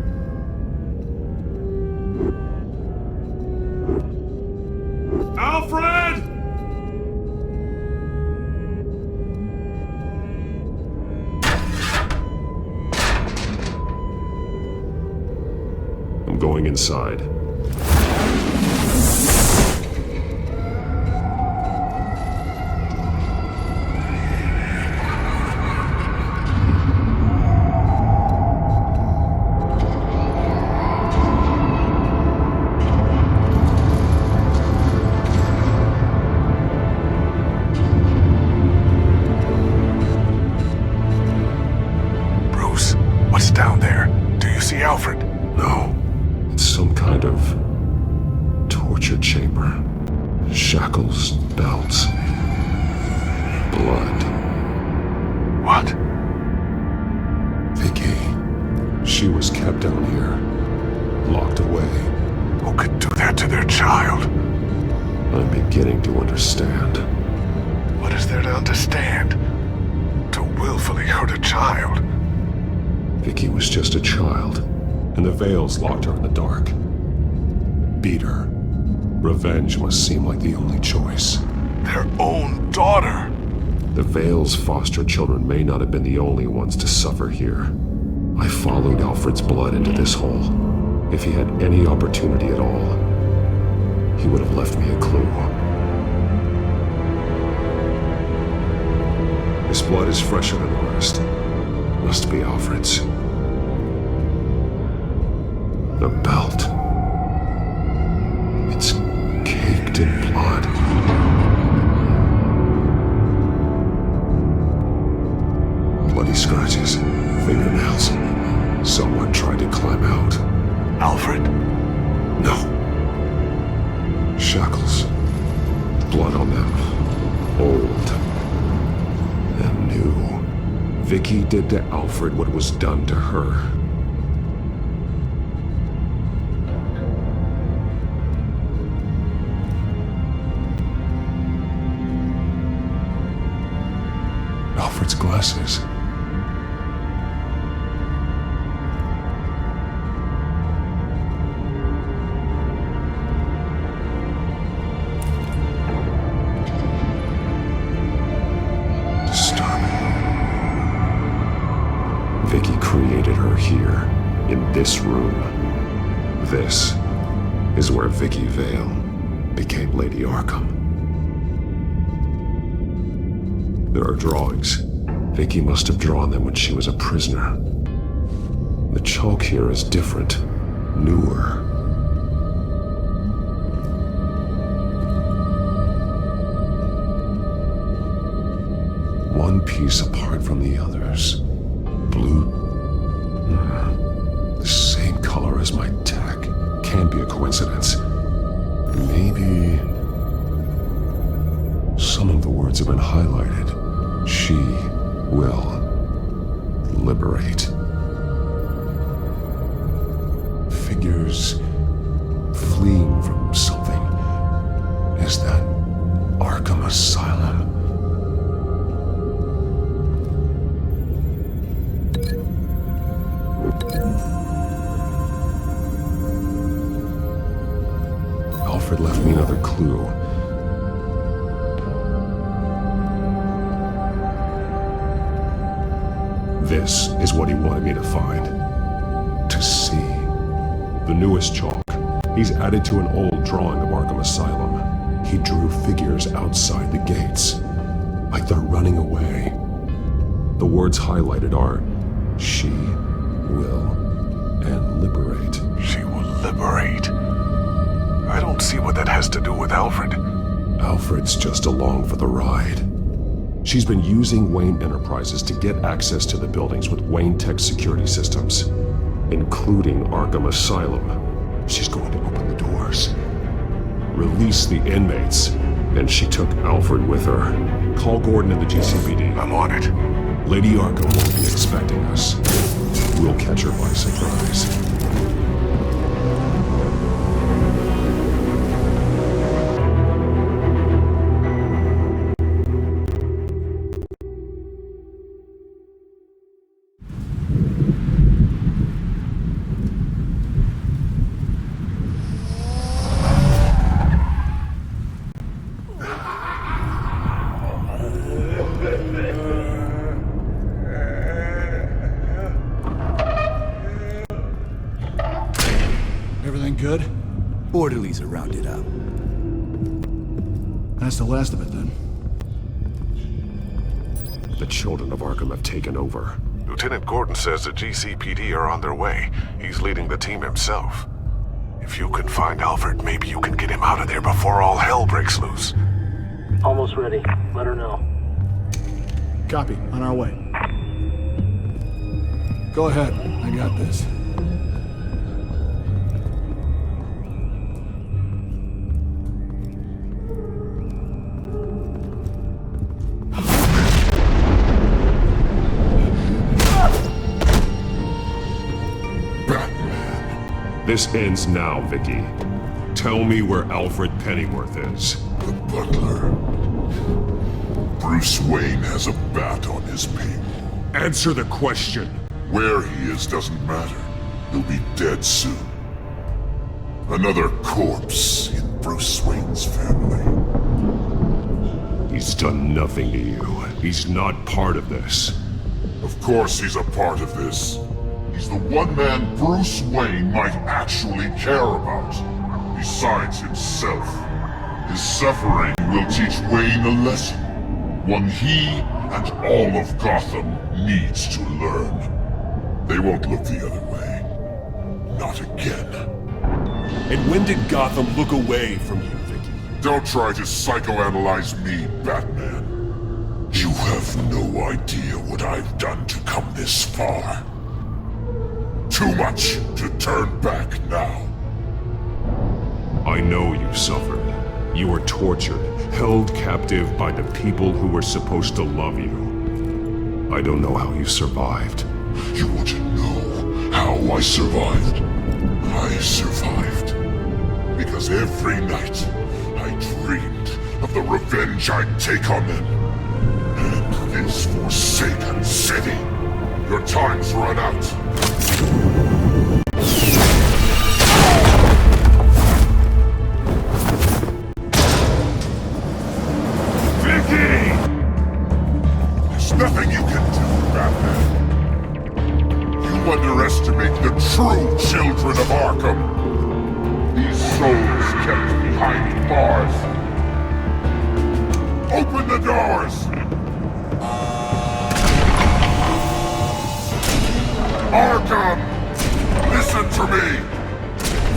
going inside. Bruce, what's down there? Do you see Alfred? No. It's some kind of torture chamber. Shackles, belts, blood. What? Vicky. She was kept down here, locked away. Who could do that to their child? I'm beginning to understand. What is there to understand? To willfully hurt a child? Vicky was just a child, and the Veils locked her in the dark. Beat her. Revenge must seem like the only choice. Their own daughter! The Veils' foster children may not have been the only ones to suffer here. I followed Alfred's blood into this hole. If he had any opportunity at all, he would have left me a clue. This blood is fresher than the rest. Must be Alfred's. The belt. It's caked in blood. Bloody scratches, fingernails. Someone tried to climb out. Alfred? No. Shackles. Blood on them. Old. And new. Vicky did to Alfred what was done to her. Alfred's glasses. Vicky created her here, in this room. This is where Vicky Vale became Lady Arkham. There are drawings. Vicky must have drawn them when she was a prisoner. The chalk here is different, newer. One piece apart from the others. Blue. The same color as my tech. Can't be a coincidence. Maybe some of the words have been highlighted. She will liberate. Figures fleeing from something. Is that Arkham Asylum? Alfred left me another clue. This is what he wanted me to find. To see. The newest chalk. He's added to an old drawing of Arkham Asylum. He drew figures outside the gates. Like they're running away. The words highlighted are, she will, and liberate. She will liberate. I don't see what that has to do with Alfred. Alfred's just along for the ride. She's been using Wayne Enterprises to get access to the buildings with Wayne Tech security systems, including Arkham Asylum. She's going to open the doors, release the inmates, and she took Alfred with her. Call Gordon and the GCPD. I'm on it. Lady Arkham won't be expecting us. We'll catch her by surprise. Everything good? Orderlies are rounded up. That's the last of it, then. The children of Arkham have taken over. Lieutenant Gordon says the GCPD are on their way. He's leading the team himself. If you can find Alfred, maybe you can get him out of there before all hell breaks loose. Almost ready. Let her know. Copy. On our way. Go ahead. I got this. This ends now, Vicky. Tell me where Alfred Pennyworth is. The butler. Bruce Wayne has a bat on his payroll. Answer the question. Where he is doesn't matter. He'll be dead soon. Another corpse in Bruce Wayne's family. He's done nothing to you. He's not part of this. Of course he's a part of this. He's the one man Bruce Wayne might actually care about. Besides himself. His suffering will teach Wayne a lesson. One he and all of Gotham needs to learn. They won't look the other way. Not again. And when did Gotham look away from you, Vicky? Don't try to psychoanalyze me, Batman. You have no idea what I've done to come this far. Too much to turn back now. I know you suffered. You were tortured, held captive by the people who were supposed to love you. I don't know how you survived. You want to know how I survived? I survived because every night I dreamed of the revenge I'd take on them. And this forsaken city. Your time's run out. Vicky! There's nothing you can do, Batman. You underestimate the true children of Arkham. These souls kept behind bars. Open the doors! Arkham! Listen to me!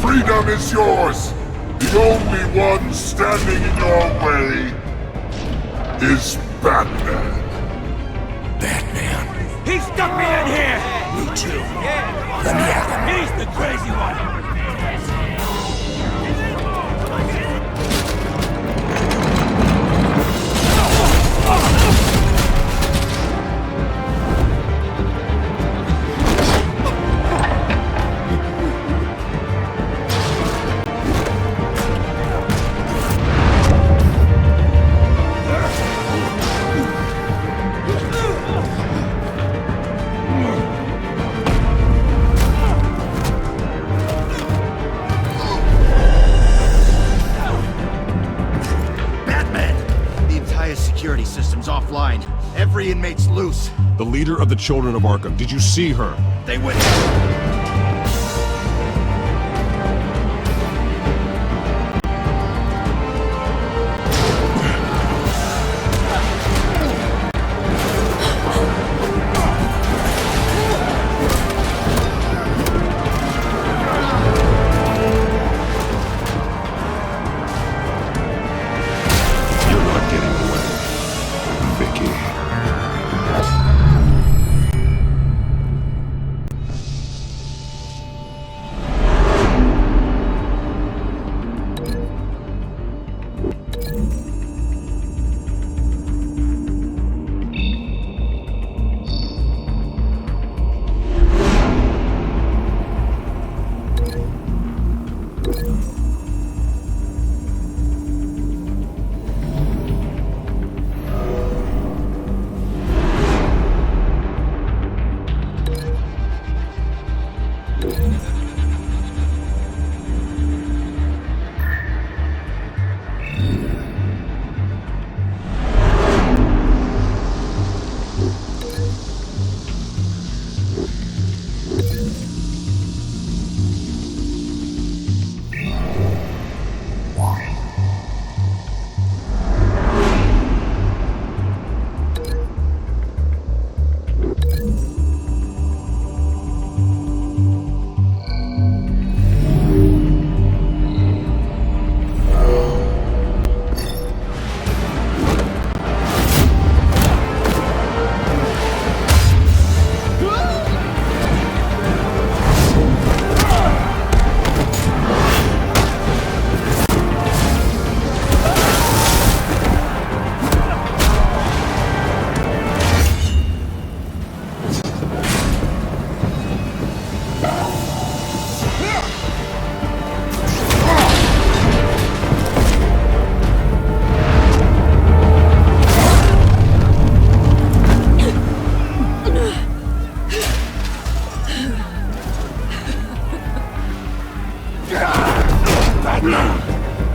Freedom is yours! The only one standing in your way is Batman. Batman. He stuck me in here! Me too. Let me at him. He's the crazy one! Every inmate's loose. The leader of the Children of Arkham, did you see her? They went...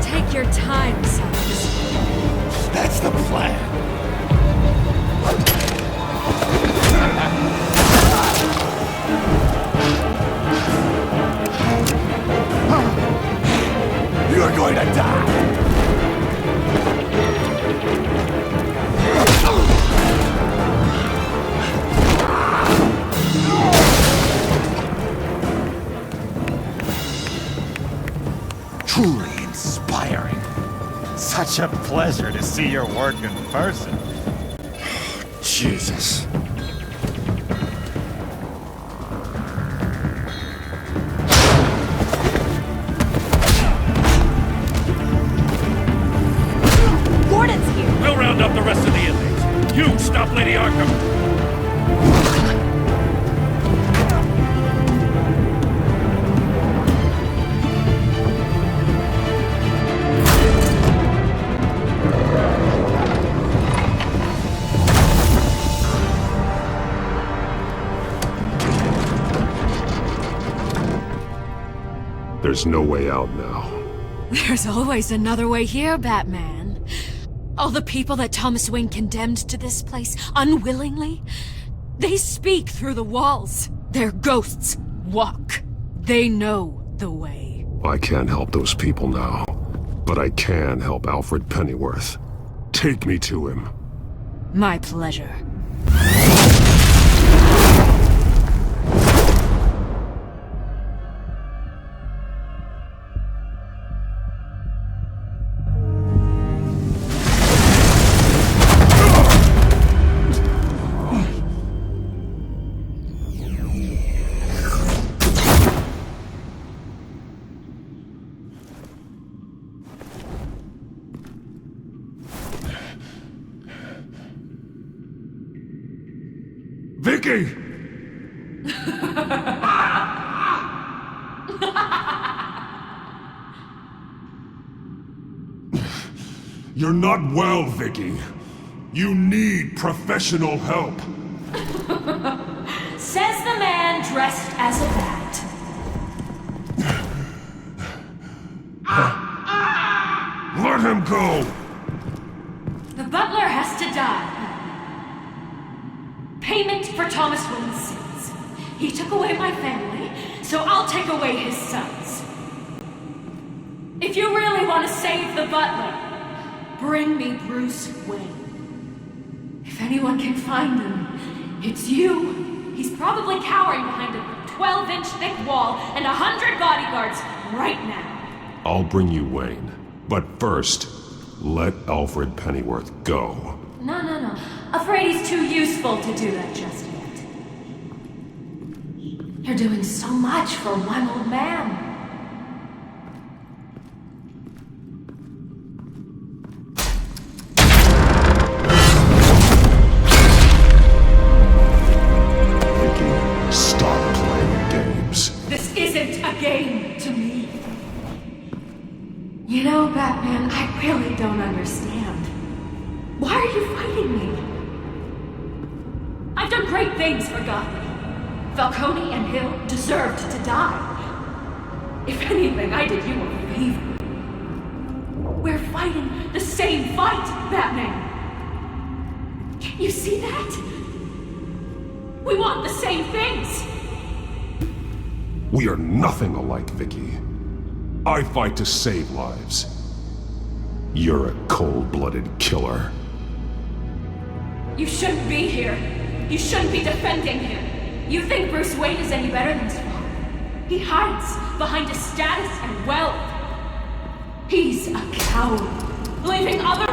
Take your time, sons. That's the plan. You're going to die! Truly inspiring. Such a pleasure to see your work in person. Jesus. Gordon's here! We'll round up the rest of the inmates. You stop Lady Arkham! There's no way out now. There's always another way here, Batman. All the people that Thomas Wayne condemned to this place unwillingly, they speak through the walls. Their ghosts walk. They know the way. I can't help those people now, but I can help Alfred Pennyworth. Take me to him. My pleasure. Vicky! You're not well, Vicky. You need professional help. Says the man dressed as a bat. Let him go! The butler has to die. Payment for Thomas Wayne's sins. He took away my family, so I'll take away his sons. If you really want to save the butler, bring me Bruce Wayne. If anyone can find him, it's you. He's probably cowering behind a 12-inch thick wall and 100 bodyguards right now. I'll bring you Wayne. But first, let Alfred Pennyworth go. No. Afraid he's too useful to do that just yet. You're doing so much for one old man. Vicky, stop playing games. This isn't a game to me. You know, Batman, I really don't understand. Why are you fighting me? I've done great things for Gotham. Falcone and Hill deserved to die. If anything, I did you a favor. We're fighting the same fight, Batman. Can't you see that? We want the same things. We are nothing alike, Vicky. I fight to save lives. You're a cold-blooded killer. You shouldn't be here. You shouldn't be defending him. You think Bruce Wayne is any better than his father? He hides behind his status and wealth. He's a coward, leaving other...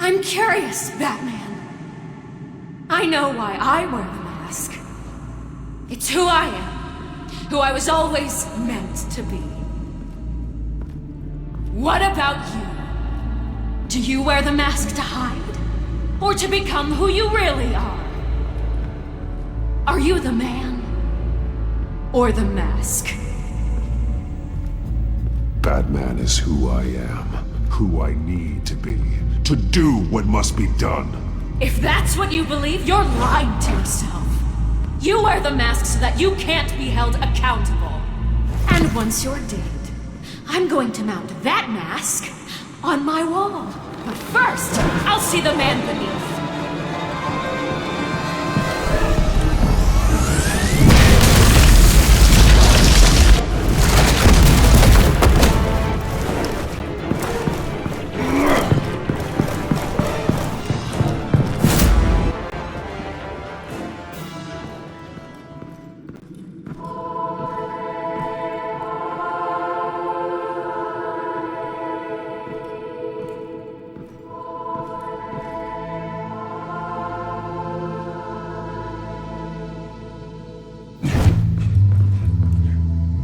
I'm curious, Batman. I know why I wear the mask. It's who I am. Who I was always meant to be. What about you? Do you wear the mask to hide? Or to become who you really are? Are you the man? or the mask? Batman is who I am, who I need to be, to do what must be done. If that's what you believe, you're lying to yourself. You wear the mask so that you can't be held accountable. And once you're dead, I'm going to mount that mask on my wall. But first, I'll see the man beneath.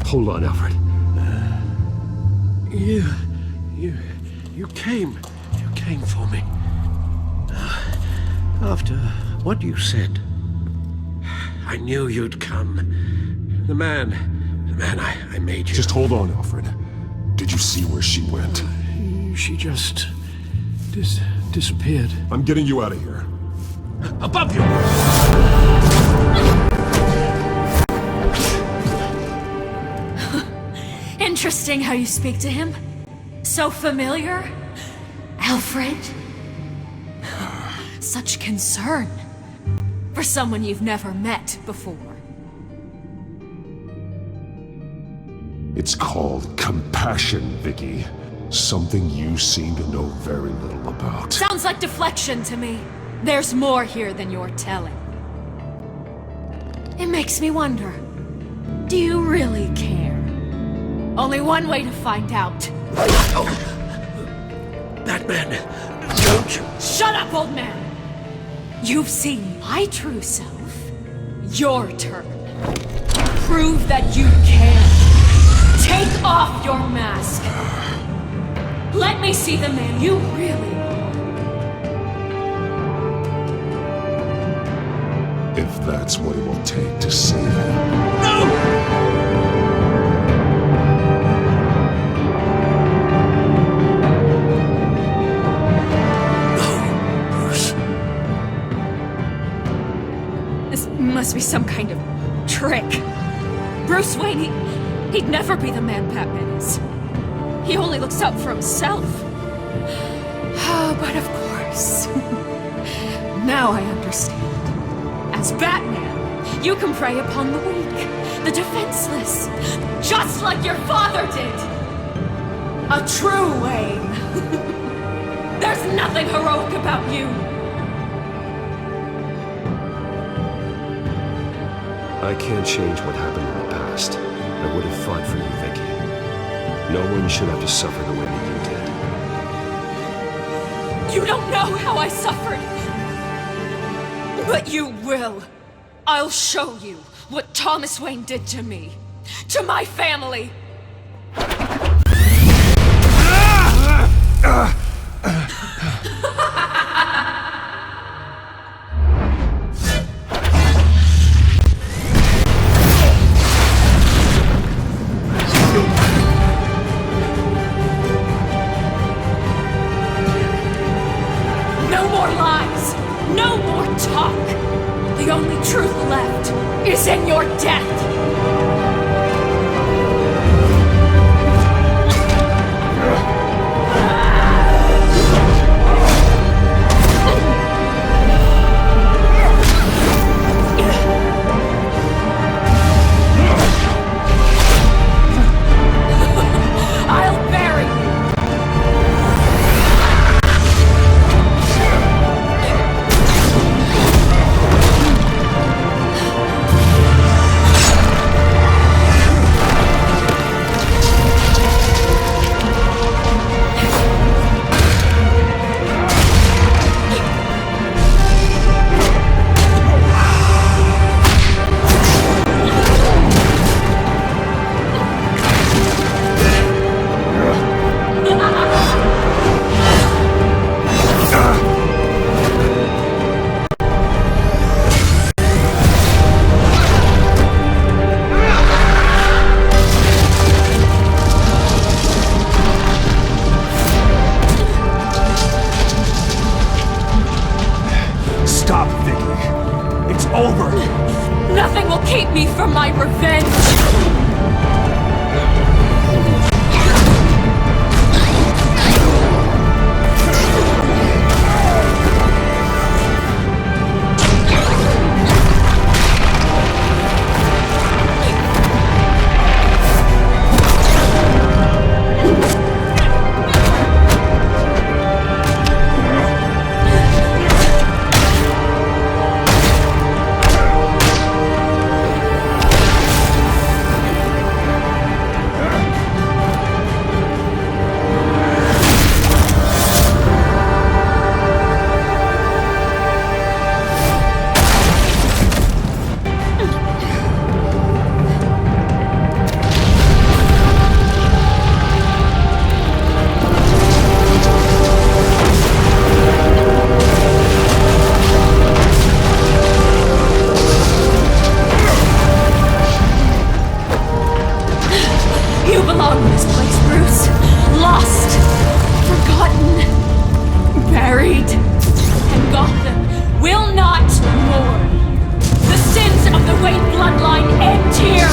Hold on, Alfred. You came for me. After what you said, I knew you'd come. The man I made you. Just hold on, Alfred. Did you see where she went? She just disappeared. I'm getting you out of here. Above you! Interesting how you speak to him. So familiar. Alfred. Such concern. For someone you've never met before. It's called compassion, Vicky. Something you seem to know very little about. Sounds like deflection to me. There's more here than you're telling. It makes me wonder. Do you really care? Only one way to find out. Batman, don't you... Shut up, old man! You've seen my true self. Your turn. Prove that you care. Take off your mask. Let me see the man you really are. If that's what it will take to save him. No! Must be some kind of trick. Bruce Wayne, he'd never be the man Batman is. He only looks out for himself. But of course. Now I understand. As Batman, you can prey upon the weak, the defenseless, just like your father did. A true Wayne. There's nothing heroic about you. I can't change what happened in the past. I would have fought for you, Vicky. No one should have to suffer the way that you did. You don't know how I suffered. But you will. I'll show you what Thomas Wayne did to me. To my family. The only truth left is in your death! belong in this place, Bruce. Lost, forgotten, buried. And Gotham will not mourn. The sins of the Wayne bloodline end here.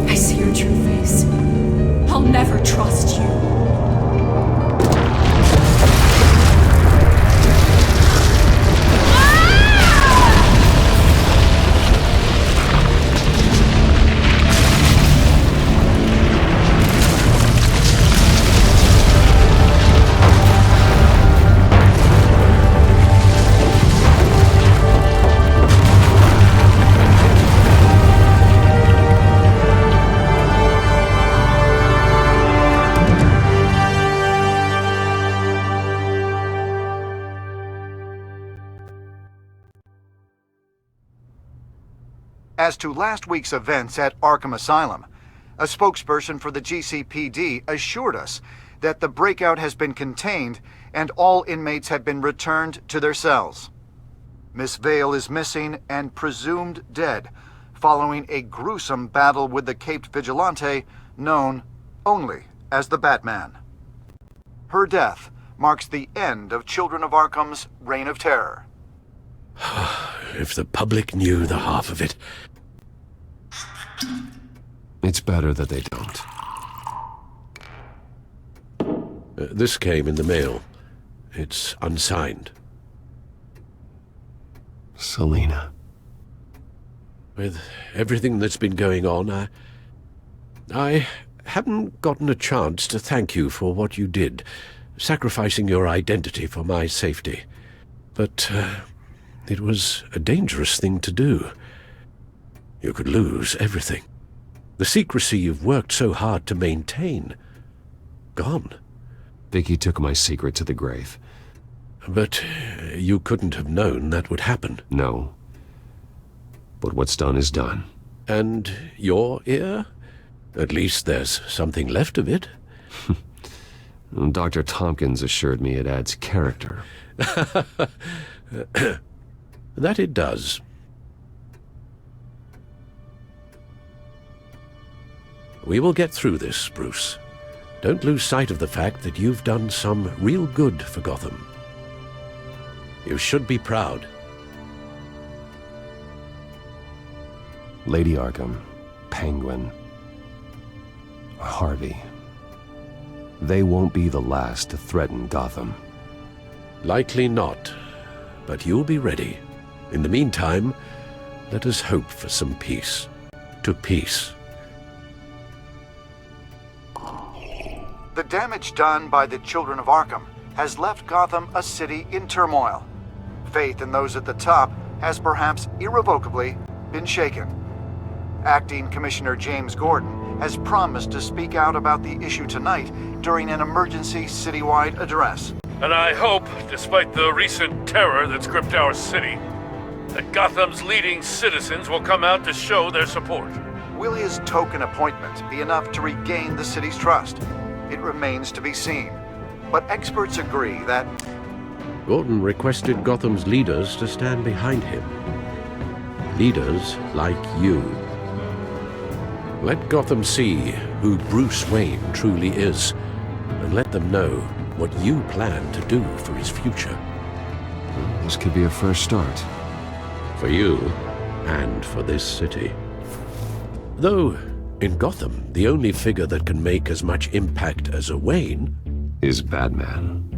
I see your true face. I'll never trust you. As to last week's events at Arkham Asylum, a spokesperson for the GCPD assured us that the breakout has been contained and all inmates have been returned to their cells. Miss Vale is missing and presumed dead following a gruesome battle with the caped vigilante known only as the Batman. Her death marks the end of Children of Arkham's reign of terror. If the public knew the half of it. It's better that they don't. This came in the mail. It's unsigned. Selina. With everything that's been going on, I haven't gotten a chance to thank you for what you did, sacrificing your identity for my safety. But it was a dangerous thing to do. You could lose everything. The secrecy you've worked so hard to maintain. Gone. Vicky took my secret to the grave. But you couldn't have known that would happen. No. But what's done is done. And your ear? At least there's something left of it. Dr. Tompkins assured me it adds character. That it does. We will get through this, Bruce. Don't lose sight of the fact that you've done some real good for Gotham. You should be proud. Lady Arkham, Penguin, Harvey. They won't be the last to threaten Gotham. Likely not, but you'll be ready. In the meantime, let us hope for some peace. To peace. The damage done by the Children of Arkham has left Gotham a city in turmoil. Faith in those at the top has perhaps irrevocably been shaken. Acting Commissioner James Gordon has promised to speak out about the issue tonight during an emergency citywide address. And I hope, despite the recent terror that's gripped our city, that Gotham's leading citizens will come out to show their support. Will his token appointment be enough to regain the city's trust? It remains to be seen. But experts agree that Gordon requested Gotham's leaders to stand behind him. Leaders like you. Let Gotham see who Bruce Wayne truly is, and let them know what you plan to do for his future. This could be a first start. For you, and for this city. Though, in Gotham, the only figure that can make as much impact as a Wayne is Batman.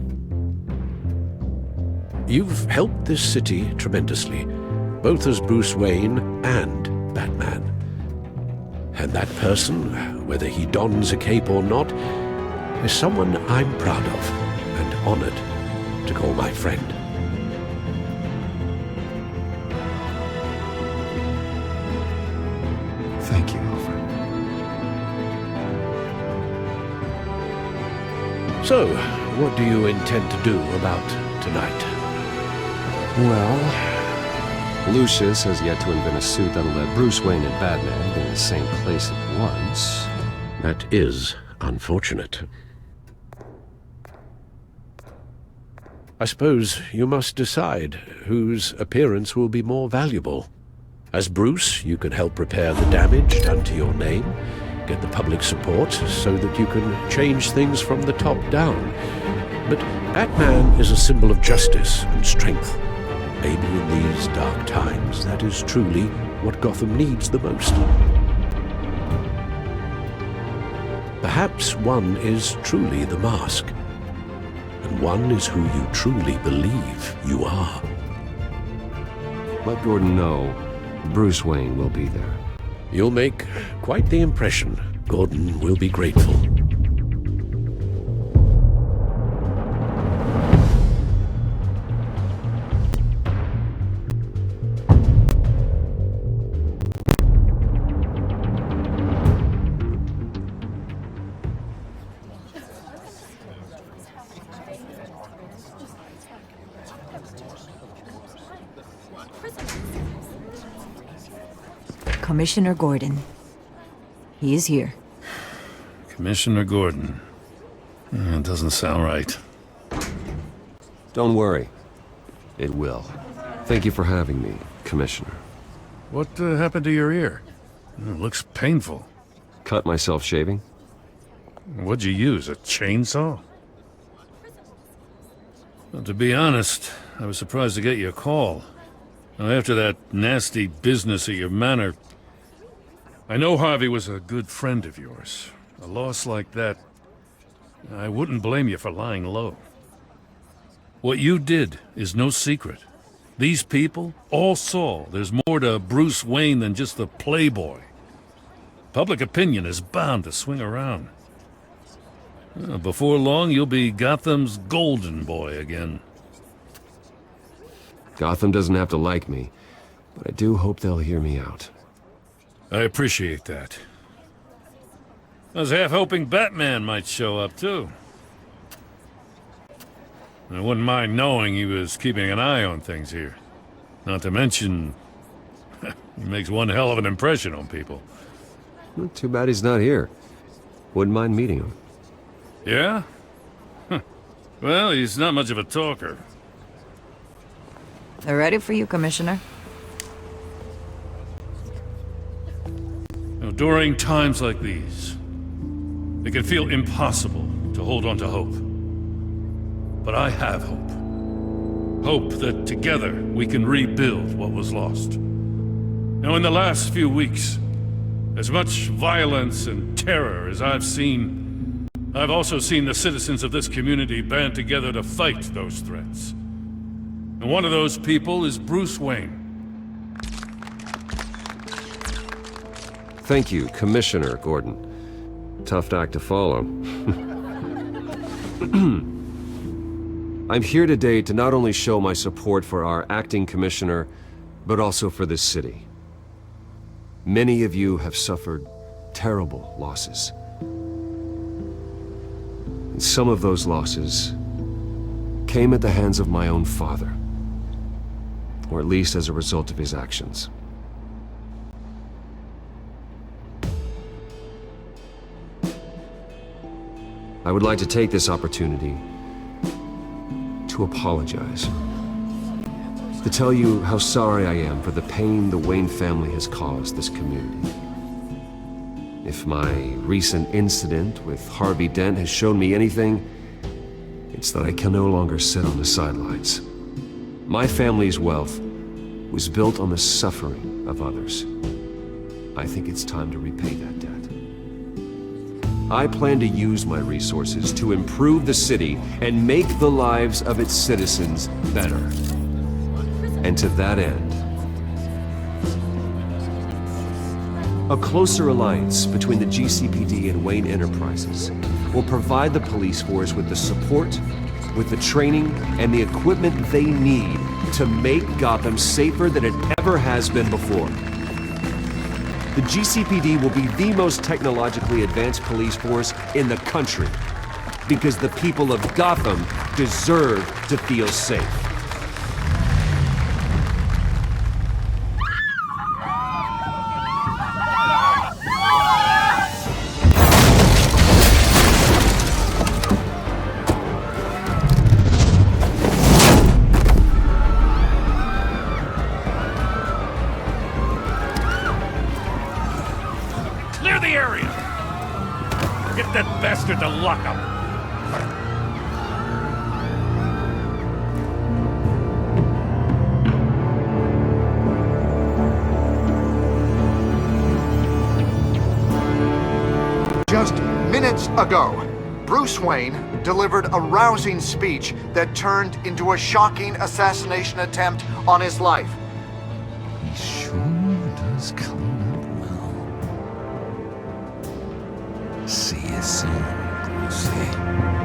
You've helped this city tremendously, both as Bruce Wayne and Batman. And that person, whether he dons a cape or not, is someone I'm proud of and honored to call my friend. Thank you, Alfred. So, what do you intend to do about tonight? Well, Lucius has yet to invent a suit that'll let Bruce Wayne and Batman be in the same place at once. That is unfortunate. I suppose you must decide whose appearance will be more valuable. As Bruce, you can help repair the damage done to your name, get the public support so that you can change things from the top down. But Batman is a symbol of justice and strength. Maybe in these dark times, that is truly what Gotham needs the most. Perhaps one is truly the mask, and one is who you truly believe you are. Let Gordon know Bruce Wayne will be there. You'll make quite the impression. Gordon will be grateful. Commissioner Gordon. He is here. Commissioner Gordon. It doesn't sound right. Don't worry. It will. Thank you for having me, Commissioner. What happened to your ear? It looks painful. Cut myself shaving? What'd you use, a chainsaw? Well, to be honest, I was surprised to get your call. Now, after that nasty business at your manor, I know Harvey was a good friend of yours. A loss like that, I wouldn't blame you for lying low. What you did is no secret. These people all saw there's more to Bruce Wayne than just the playboy. Public opinion is bound to swing around. Before long, you'll be Gotham's golden boy again. Gotham doesn't have to like me, but I do hope they'll hear me out. I appreciate that. I was half hoping Batman might show up, too. I wouldn't mind knowing he was keeping an eye on things here. Not to mention, he makes one hell of an impression on people. Well, too bad he's not here. Wouldn't mind meeting him. Yeah? Well, he's not much of a talker. They're ready for you, Commissioner. During times like these, it can feel impossible to hold on to hope. But I have hope. Hope that together we can rebuild what was lost. Now, in the last few weeks, as much violence and terror as I've seen, I've also seen the citizens of this community band together to fight those threats. And one of those people is Bruce Wayne. Thank you, Commissioner Gordon. Tough act to follow. I'm here today to not only show my support for our acting commissioner, but also for this city. Many of you have suffered terrible losses. And some of those losses came at the hands of my own father, or at least as a result of his actions. I would like to take this opportunity to apologize. To tell you how sorry I am for the pain the Wayne family has caused this community. If my recent incident with Harvey Dent has shown me anything, it's that I can no longer sit on the sidelines. My family's wealth was built on the suffering of others. I think it's time to repay that debt. I plan to use my resources to improve the city and make the lives of its citizens better. And to that end, A closer alliance between the GCPD and Wayne Enterprises will provide the police force with the support, with the training, and the equipment they need to make Gotham safer than it ever has been before. The GCPD will be the most technologically advanced police force in the country, because the people of Gotham deserve to feel safe. Clear the area! Get that bastard to lock up! Just minutes ago, Bruce Wayne delivered a rousing speech that turned into a shocking assassination attempt on his life. He sure does clean up well. See you soon, Brucey.